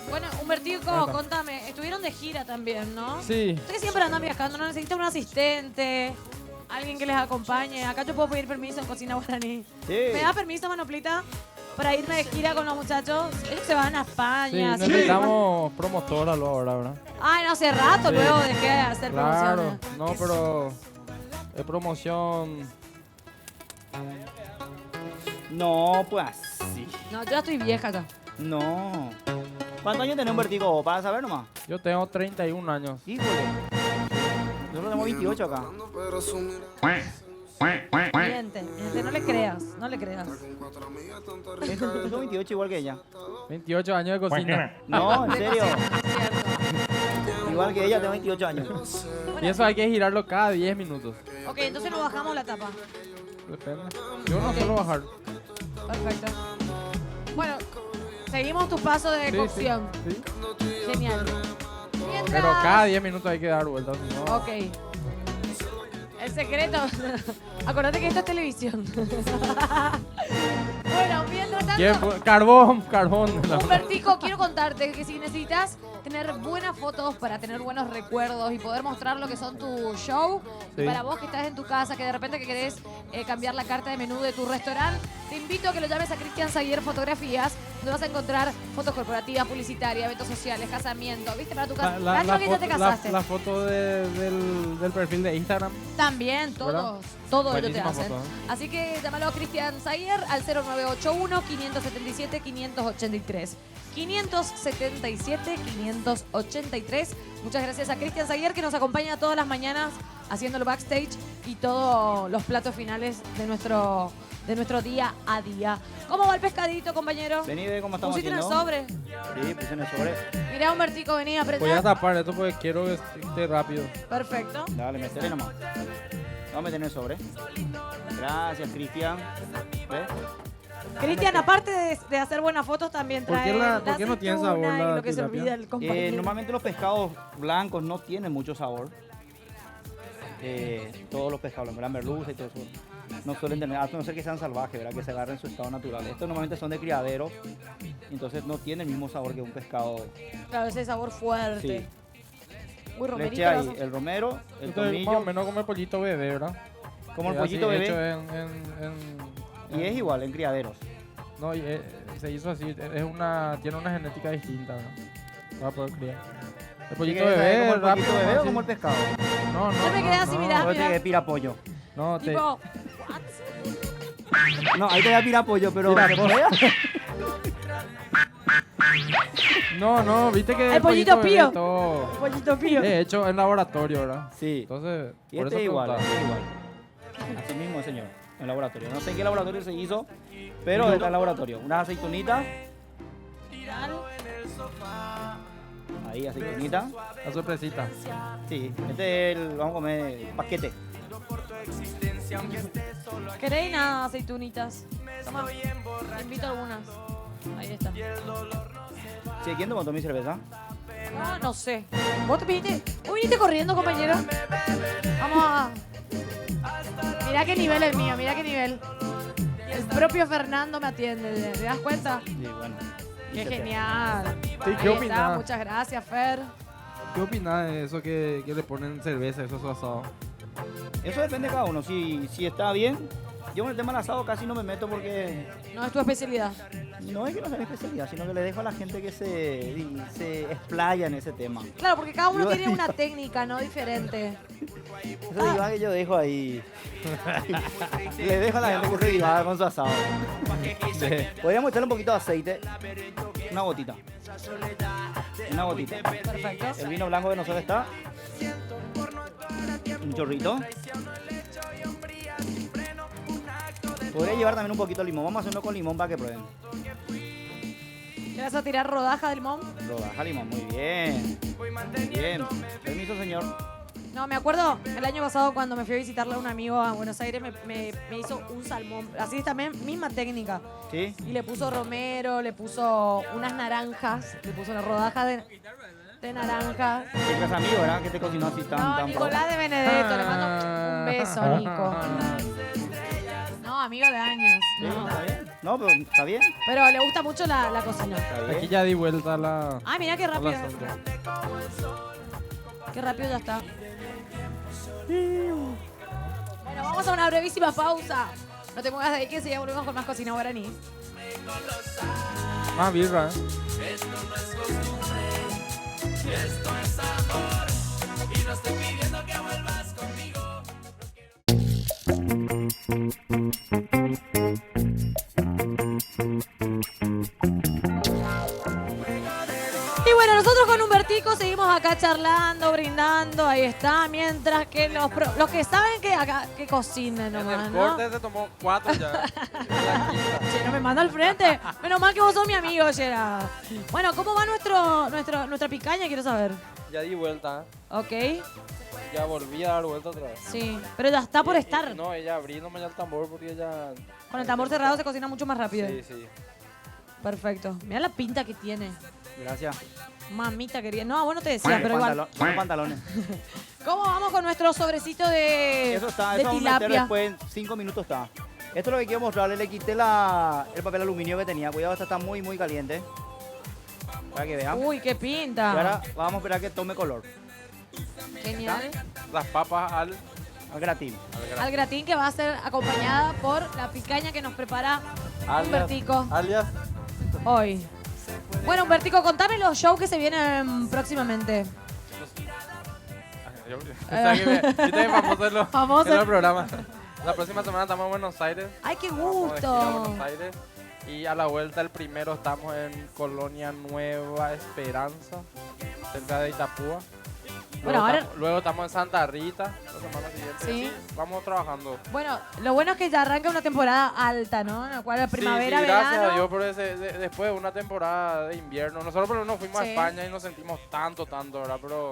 Bueno, Humbertico, contame, estuvieron de gira también, ¿no? Sí. Ustedes siempre andan viajando, ¿no necesitan un asistente? Alguien que les acompañe. Acá yo puedo pedir permiso en Cocina Guaraní. Sí. ¿Me da permiso, Manoplita, para irme de gira con los muchachos? Ellos se van a Sí, España. necesitamos promotora luego ahora, ¿verdad? Ay, no, hace rato Sí. luego dejé de hacer Claro, promociones. no, pero es promoción. No, pues sí. No, yo ya estoy vieja ya. No. ¿Cuántos años tenés, Humbertico? Para saber nomás. Yo tengo 31 años. Híjole. Nosotros tenemos 28 acá. Miente, no le creas, no le creas. Yo tengo 28 igual que ella. 28 años de cocina. No, en serio. Cierto. Igual que ella, tengo 28 años. Y eso hay que girarlo cada 10 minutos. Ok, entonces nos bajamos la tapa. Depende. Yo no suelo bajar. Perfecto. Bueno, seguimos tu paso de Sí, cocción. sí. Genial. Mientras... Pero cada 10 minutos hay que dar vueltas. Si no, Ok. El secreto. Acordate que esto es televisión. Bueno, mientras tanto, Carbón. Humbertico, quiero contarte que si necesitas tener buenas fotos para tener buenos recuerdos y poder mostrar lo que son tu show, y Sí. para vos que estás en tu casa, que de repente que querés cambiar la carta de menú de tu restaurante, te invito a que lo llames a Cristian Zaguier Fotografías, donde vas a encontrar fotos corporativas, publicitarias, eventos sociales, casamientos, ¿viste? Para tu casa. Lástima que ya te casaste. La foto del perfil de Instagram. También, ¿Verdad? todos ellos te Buenísima hacen. foto, Así que llámalo a Cristian Zaguier al 0981-577-583. 577-583. Muchas gracias a Cristian Zaguier que nos acompaña todas las mañanas haciendo el backstage y todos los platos finales de nuestro día a día. ¿Cómo va el pescadito, compañero? Vení, ve cómo estamos ¿Pusiste en el haciendo. sobre? Sí, puse en el sobre. Mirá, Humbertico, vení a Voy a apretar. tapar esto porque quiero que esté rápido. Perfecto. Dale, metele nomás. Vamos a meter en el sobre. Gracias, Cristian. ¿Ves? Cristian, aparte de hacer buenas fotos, también ¿Por trae qué la por qué no tiene aceituna sabor y la lo que se tilapia? olvida el compañero. Normalmente los pescados blancos no tienen mucho sabor. Todos los pescados, la merluza y todo eso, no suelen tener, a no ser que sean salvajes, ¿verdad? Que se agarren en su estado natural. Estos normalmente son de criadero, entonces no tienen el mismo sabor que un pescado. Claro, ese sabor fuerte. Sí. Uy, Le romerito. eché ahí el romero, el Entonces, más o tomillo, menos como el pollito bebé, ¿verdad? como el Que pollito así bebé, hecho y es igual en criaderos. No, y, se hizo así, tiene una genética distinta, ¿verdad? Para poder criar. El ¿Sí pollito que es bebé, como el rápido, pollito bebé o así. como el pescado? No, no. Yo me quedé así, no, mirá. O este que pira pollo. No, te, Tipo, No, ahí te voy a pirar pollo, pero Mira, ¿se vos- puede? no, viste que El pollito bebé pío. todo pollito pío. hecho en laboratorio, ¿verdad? Sí. Entonces, Y por este es eso igual, preguntaba. este es igual. Así mismo, señor, en laboratorio. No sé en qué laboratorio se hizo, pero está en laboratorio. Unas aceitunitas. Ahí, aceitunita. La sorpresita. Sí, este es el, vamos a comer paquete. ¿Queréis nada, aceitunitas? Toma, te invito algunas. Ahí está. Sí, ¿quién tomó mi cerveza? No, no sé. ¿Vos te viniste? ¿Vos viniste corriendo, compañero? Vamos a... Mirá qué nivel el mío, mirá qué nivel. El propio Fernando me atiende, ¿te das cuenta? Sí, bueno. Qué Dícete. genial. Sí, ¿qué Ahí está, opinás? muchas gracias, Fer. ¿Qué opinas de eso que le ponen cerveza, eso es asado? Eso depende de cada uno. Si está bien, yo en el tema del asado casi no me meto porque No es tu especialidad. no es que no sea mi especialidad, sino que le dejo a la gente que se explaya en ese tema. Claro, porque cada uno Yo- tiene una técnica, ¿no? Diferente. Eso divaga que yo dejo ahí. Le dejo a la gente que se divaga con su asado. Podríamos echarle un poquito de aceite. Una gotita. Una gotita. Perfecto. El vino blanco que nosotros está. Un chorrito. Podría llevar también un poquito de limón. Vamos a hacerlo con limón para que prueben. ¿Le vas a tirar rodaja de limón? Rodaja limón. Muy bien. Muy bien. Permiso, señor. No, me acuerdo el año pasado cuando me fui a visitarle a un amigo a Buenos Aires, me hizo un salmón. Así también, misma técnica. ¿Sí? Y le puso romero, le puso unas naranjas, le puso una rodaja de naranjas. ¿Qué clase amigo, verdad? Que te cocinó así tan, No, tan Nicolás de Benedetto, le mando un beso, Nico. No, amigo de años. Sí, No. está bien. No, pero está bien. Pero le gusta mucho la cocina. Está bien. Aquí ya di vuelta a la. Ay, mira qué a la rápido. sombra. Qué rápido ya está. Bueno, vamos a una brevísima pausa. No te muevas de ahí que si ya volvemos con más cocina guaraní. Más birra, ¿eh? Esto no es costumbre, esto es amor. Y no estoy pidiendo que vuelvas conmigo. Y bueno, nosotros con Humbertico seguimos acá charlando, brindando, ahí está, mientras que los que saben que acá que cocinen En nomás, el ¿no? corte se tomó 4 ya. La quinta. Che, no me manda al frente. Menos mal que vos sos mi amigo, Yera. Bueno, ¿cómo va nuestra picaña? Quiero saber. Ya di vuelta, Ok, ¿eh? Ya volví a dar vuelta otra vez. sí. Pero ya está por Y- estar. No, ella abriéndome ya el tambor porque ella. Con el tambor cerrado se cocina mucho más rápido. Sí, sí. Perfecto. Mira la pinta que tiene. Gracias. Mamita querida. No, bueno te decía, pero igual. Buenos pantalones. ¿Cómo vamos con nuestro sobrecito de, Eso está, de eso vamos a meter tilapia? después en 5 minutos está. Esto es lo que quiero mostrarle, le quité el papel aluminio que tenía. Cuidado, esta está muy, muy caliente. Para que vean. Uy, qué Y pinta. ahora vamos a esperar que tome color. Genial. Las papas al Gratín. Al gratín que va a ser acompañada por la picaña que nos prepara Humbertico alias. hoy. Bueno, Humbertico, contame los shows que se vienen próximamente. Yo también famoso en los, Famoso. en los programas. La próxima semana estamos en Buenos Aires. ¡Ay, qué Vamos de gira a gusto! Buenos Aires. Y a la vuelta, el primero, estamos en Colonia Nueva Esperanza, cerca de Itapúa. Bueno, ahora- Luego estamos en Santa Rita, la semana siguiente. Sí. Así, vamos trabajando. Bueno, lo bueno es que ya arranca una temporada alta, ¿no? En la cual la primavera, sí, gracias verano. a Dios, pero después de una temporada de invierno. Nosotros pero nos fuimos Sí. a España y nos sentimos tanto, ¿verdad? Pero...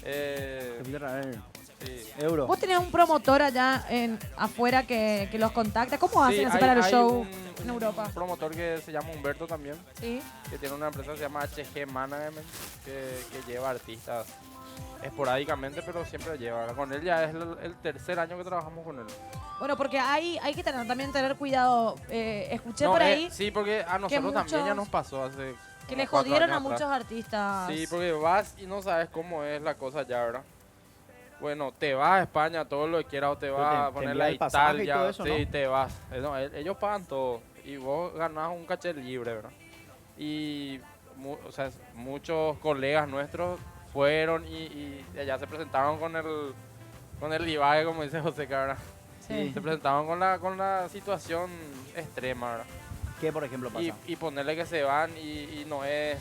Te voy a traer sí. euro. Vos tenés un promotor allá afuera que los contacta. ¿Cómo hacen Sí, así para los hay shows un en Europa? promotor que se llama Humberto también, Sí. que tiene una empresa que se llama HG Management, que lleva artistas esporádicamente, pero siempre lleva. ¿Verdad? Con él ya es el tercer año que trabajamos con él. Bueno, porque hay que también tener cuidado. Escuché No, por ahí sí, porque a nosotros también ya muchos- nos pasó hace que como le 4 jodieron a años atrás. muchos artistas. Sí, porque vas y no sabes cómo es la cosa ya, ¿verdad? Bueno, te vas a España, todo lo que quieras, o te Pero vas te a poner envía a el pasaje y Italia, todo eso, sí, ¿no? te vas. No, ellos pagan todo y vos ganás un caché libre, ¿verdad? Y o sea, muchos colegas nuestros fueron y allá se presentaron con el libaje, como dice José Cabra. Sí. Se presentaban con la situación extrema, ¿verdad? ¿Qué, por ejemplo, pasa? Y ponerle que se van y no es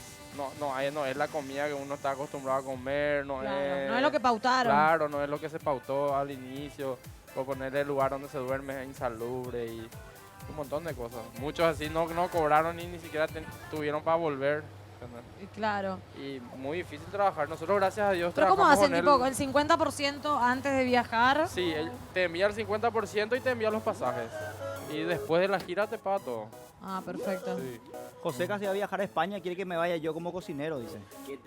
la comida que uno está acostumbrado a comer, Claro, no es lo que pautaron. Claro, no es lo que se pautó al inicio, o ponerle el lugar donde se duerme es insalubre y un montón de cosas. Muchos así no cobraron ni siquiera tuvieron para volver. ¿Entendés? Claro. Y muy difícil trabajar. Nosotros, gracias a Dios, Pero ¿cómo trabajamos hacen? con Tipo, él. el 50% antes de viajar. Sí, él te envía el 50% y te envía los pasajes. Y después de la gira te paga todo. Ah, perfecto. Sí. José casi va a viajar a España, quiere que me vaya yo como cocinero, dice.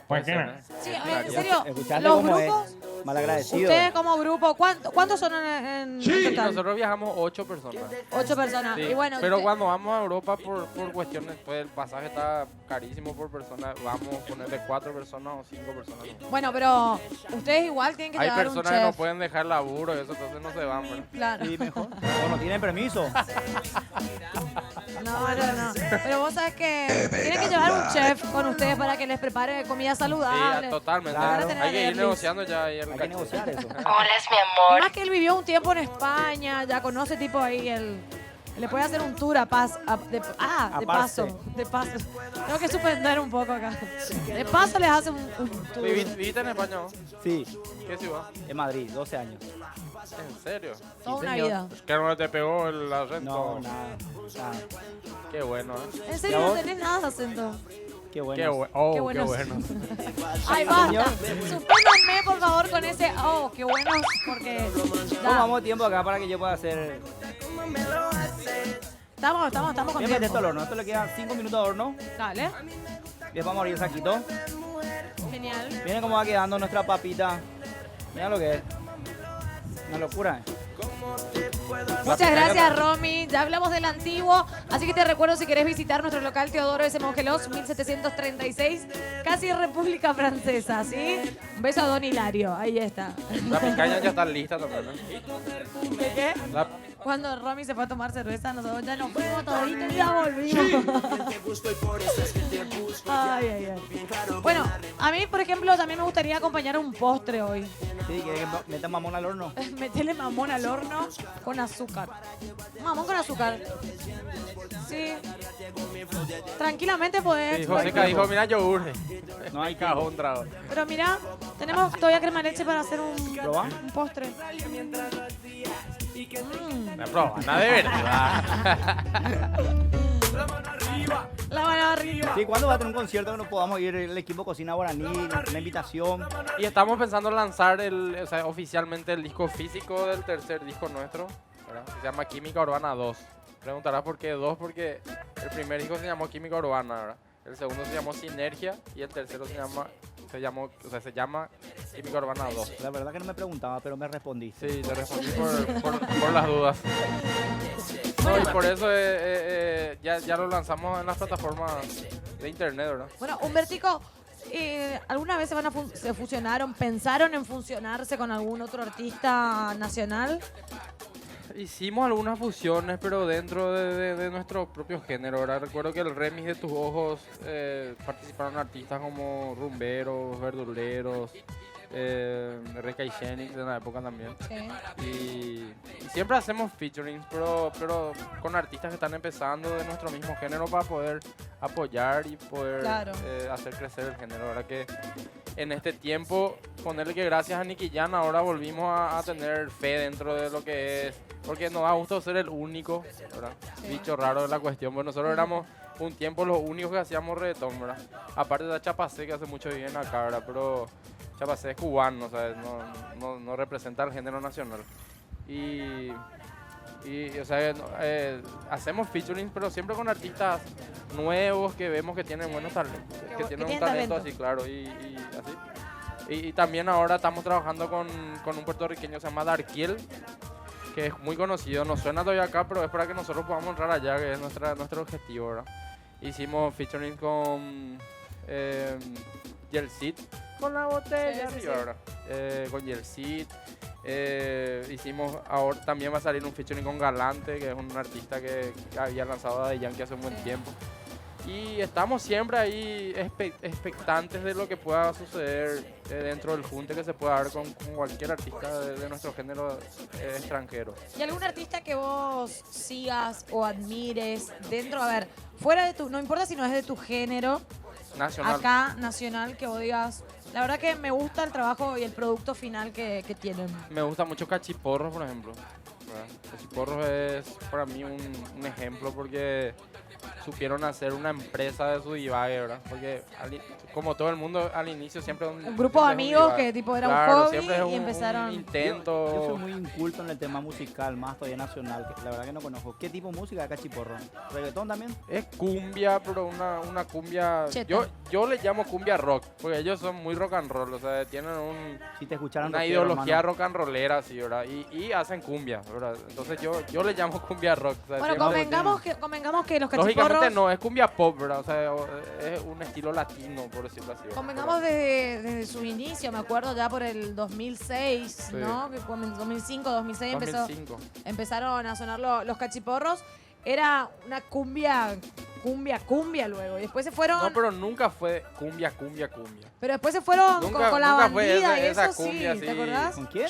Puede ser, Sí, en serio, Escuchaste los cómo es. grupos, Malagradecido. ustedes como grupo, ¿cuántos son en Y total? nosotros viajamos 8 personas. 8 personas. Sí, Y bueno, pero usted- cuando vamos a Europa por cuestiones, pues el pasaje está carísimo por persona, vamos a ponerle 4 personas o 5 personas. ¿No? bueno, pero ustedes igual tienen que Hay llevar un personas que no chef. pueden dejar laburo y eso, entonces no se van. ¿verdad? Claro. Sí, mejor. O no tienen permiso. No. Pero vos sabés que tienen que llevar un chef con ustedes para que les prepare comida Sí, saludable. totalmente. Claro. Hay que ir Nervios. negociando ya ahí el Hay que caché. negociar eso. Y más que él vivió un tiempo en España, ya conoce tipo ahí le puede hacer un tour de paso. De Parce. paso. Tengo que suspender un poco acá. De paso les hace un tour. ¿Viviste en España? ¿No? Sí, ¿Qué ciudad? en Madrid, 12 años. ¿En serio? Toda una señor. vida. Es que no te pegó el acento. No, nada. Qué bueno, ¿eh? En ¿Y serio, a no vos? tenés nada de acento. Qué bueno. Qué Qué buenos. bueno. Ay, basta. Supénganme, por favor, con ese. Oh, qué bueno, porque. ¿Cómo vamos tiempo acá para que yo pueda hacer? Estamos con Bien, esto al tiempo. horno. Esto le quedan 5 minutos de horno. Dale. Bien, vamos a abrir el saquito. Genial. Miren cómo va quedando nuestra papita. Mira lo que es. Una locura. Muchas gracias, Romy. Ya hablamos del antiguo, así que te recuerdo si querés visitar nuestro local Teodoro S. Mongelos, 1736, casi República Francesa, ¿sí? Un beso a Don Hilario, ahí está. La picaña ya está lista también, ¿no? ¿De qué? La- Cuando Romy se fue a tomar cerveza, nosotros ya nos fuimos toditos y ya volvimos. Ay, ay, ay. Bueno, a mí, por ejemplo, también me gustaría acompañar un postre hoy. Sí, quiere que meta mamón al horno. Meterle mamón al horno con azúcar. Mamón con azúcar. Sí. Tranquilamente podés. Sí, Joseca dijo, mira yogur. No hay Cajón un trago. Pero mira, tenemos todavía crema de leche para hacer ¿Probá? un postre. La prueba, nada de verdad. La mano arriba. Sí, ¿cuándo va a tener un concierto que nos podamos ir el equipo Cocina Guaraní, una invitación? Y estamos pensando en lanzar oficialmente el disco físico del tercer disco nuestro, ¿verdad? Se llama Química Urbana 2. Preguntarás por qué 2, porque el primer disco se llamó Química Urbana, ¿verdad? El segundo se llamó Sinergia y el tercero se llama Química Urbana 2. La verdad que no me preguntaba, pero me respondiste. Sí, te respondí por las dudas. No, y por eso ya lo lanzamos en las plataformas de internet, ¿verdad? Bueno, Humbertico, ¿alguna vez se fusionaron, pensaron en fusionarse con algún otro artista nacional? Hicimos algunas fusiones, pero dentro de nuestro propio género, ¿verdad? Recuerdo que el remix de Tus Ojos participaron artistas como rumberos, verduleros, Reca y Shenix en la época también. Sí. Y siempre hacemos featurings, pero con artistas que están empezando de nuestro mismo género para poder apoyar y poder Claro. hacer crecer el género. Ahora que en este tiempo, ponerle que gracias a Nicky Jam ahora volvimos a tener fe dentro de lo que es, porque nos da gusto ser el único, ¿verdad? Sí. Bicho raro de la cuestión, pues nosotros éramos un tiempo los únicos que hacíamos reggaetón, ¿verdad? Aparte de Chapacé, que hace mucho viven acá, ¿verdad? Pero Chapacé es cubano, ¿sabes? No representa el género nacional. Y o sea, hacemos featuring, pero siempre con artistas nuevos que vemos que tienen buenos talentos, que tienen un talento así, claro, y así. Y también ahora estamos trabajando con un puertorriqueño que se llama Darkiel, que es muy conocido, no suena todavía acá, pero es para que nosotros podamos entrar allá, que es nuestro objetivo, ¿verdad? Hicimos featuring con Yeltsin, con la botella, Sí, sí, arriba, sí. ¿verdad? Con Yeltsin. Hicimos, ahora también va a salir un featuring con Galante, que es un artista que había lanzado a The Yankee hace un buen tiempo. Y estamos siempre ahí expectantes de lo que pueda suceder dentro del junte que se pueda dar con cualquier artista de nuestro género extranjero. ¿Y algún artista que vos sigas o admires dentro, a ver, fuera de tu, no importa si no es de tu género, Nacional. acá, nacional, que vos digas, la verdad que me gusta el trabajo y el producto final que tienen? Me gusta mucho Cachiporros, por ejemplo. ¿Verdad? Cachiporros es para mí un ejemplo porque supieron hacer una empresa de su divague, ¿verdad? Porque como todo el mundo al inicio siempre Un grupo de siempre es amigos divague. que tipo era Claro, un hobby siempre es y empezaron. un intento. Yo soy muy inculto en el tema musical, más todavía nacional, que la verdad que no conozco. ¿Qué tipo de música de Cachiporro? ¿Reggaetón también? Es cumbia, pero una cumbia... Cheta. Yo le llamo cumbia rock, porque ellos son muy rock and roll, o sea, tienen Si te escucharon una rockero, ideología hermano. rock and rollera, así, ¿verdad? Y hacen cumbia, ¿verdad? Entonces yo le llamo cumbia rock. O sea, Bueno, siempre- convengamos que los Lógicamente cachiporros, no, es cumbia pop, ¿verdad? O sea, es un estilo latino, por decirlo así. ¿verdad? convengamos desde su inicio, me acuerdo ya por el 2006, Sí. ¿no? Que en 2005, 2006 2005. empezaron a sonar los cachiporros. Era una cumbia luego. Y después se fueron, No, pero nunca fue cumbia. pero después se fueron Nunca- con la nunca fue bandida y esa eso sí, cumbia ¿te así. acordás? ¿Con quién?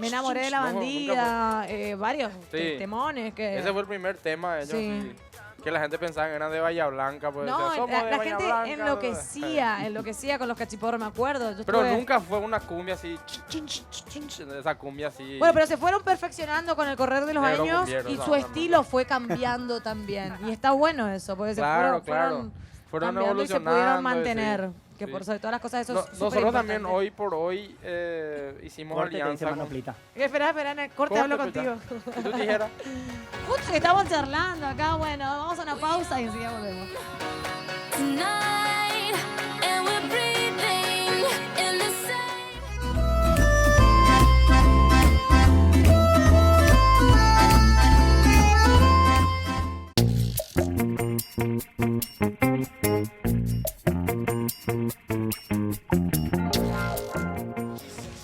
Me enamoré de la No, nunca bandida, varios Sí. temones que... Ese fue el primer tema de ellos, Sí. sí, que la gente pensaba que eran de Bahía Blanca. Pues, No, decía, "Somos la de Bahía gente Blanca". enloquecía con los cachiporros, me acuerdo. Yo Pero estuve- nunca fue una cumbia así, esa cumbia así. Bueno, pero se fueron perfeccionando con el correr de los Negro años cumbiero, y no, su no, estilo fue cambiando también. Y está bueno eso, porque Claro, fueron fueron cambiando y se evolucionando. pudieron mantener. sí, Que sí. por sobre todas las cosas eso es Nosotros súper también importante. hoy por hoy hicimos Corte, te dice alianza con... Manoplita. Espera, en el corte hablo contigo. ¿Y tú tijera? Justo que estamos charlando acá, bueno, vamos a una pausa y enseguida volvemos. Tonight, and we're breathing in the same.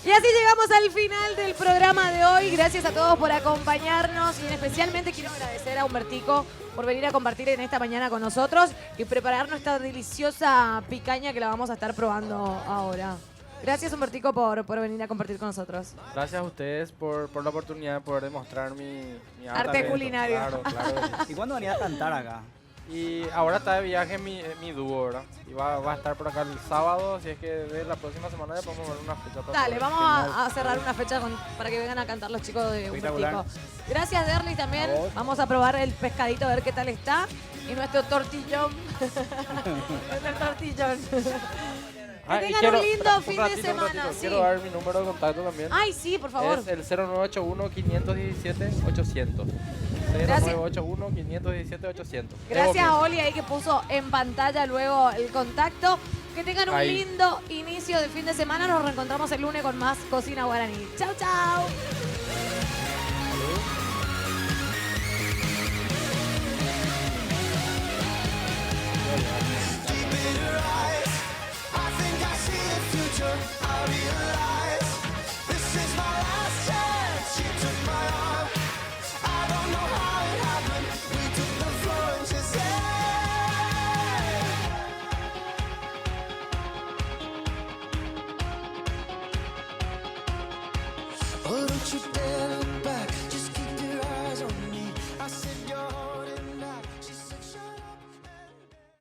Y así llegamos al final del programa de hoy. Gracias a todos por acompañarnos y especialmente quiero agradecer a Humbertico por venir a compartir en esta mañana con nosotros y prepararnos esta deliciosa picaña que la vamos a estar probando ahora. Gracias Humbertico por venir a compartir con nosotros. Gracias a ustedes por la oportunidad de poder demostrar mi Arte talento. culinario. Claro, claro. que sí. ¿Y cuándo venía a cantar acá? Y ahora está de viaje mi dúo, ¿verdad? Y va a estar por acá el sábado, así es que de la próxima semana ya podemos ver una fecha. para Dale, poder- vamos a cerrar una fecha para que vengan a cantar los chicos de Espectacular. Humbertico. Gracias Derly también. A vos. Vamos a probar el pescadito a ver qué tal está. Y nuestro tortillón. Nuestro tortillón. Que Ah, y tengan quiero- un lindo espera, fin un de ratito, semana. Sí. Quiero dar mi número de contacto también. Ay, sí, por favor. Es el 0981-517-800. Gracias. 0981-517-800. Gracias a Oli ahí que puso en pantalla luego el contacto. Que tengan un Ahí. lindo inicio de fin de semana. Nos reencontramos el lunes con más Cocina Guaraní. Chau, chau. I think I see the future. I realize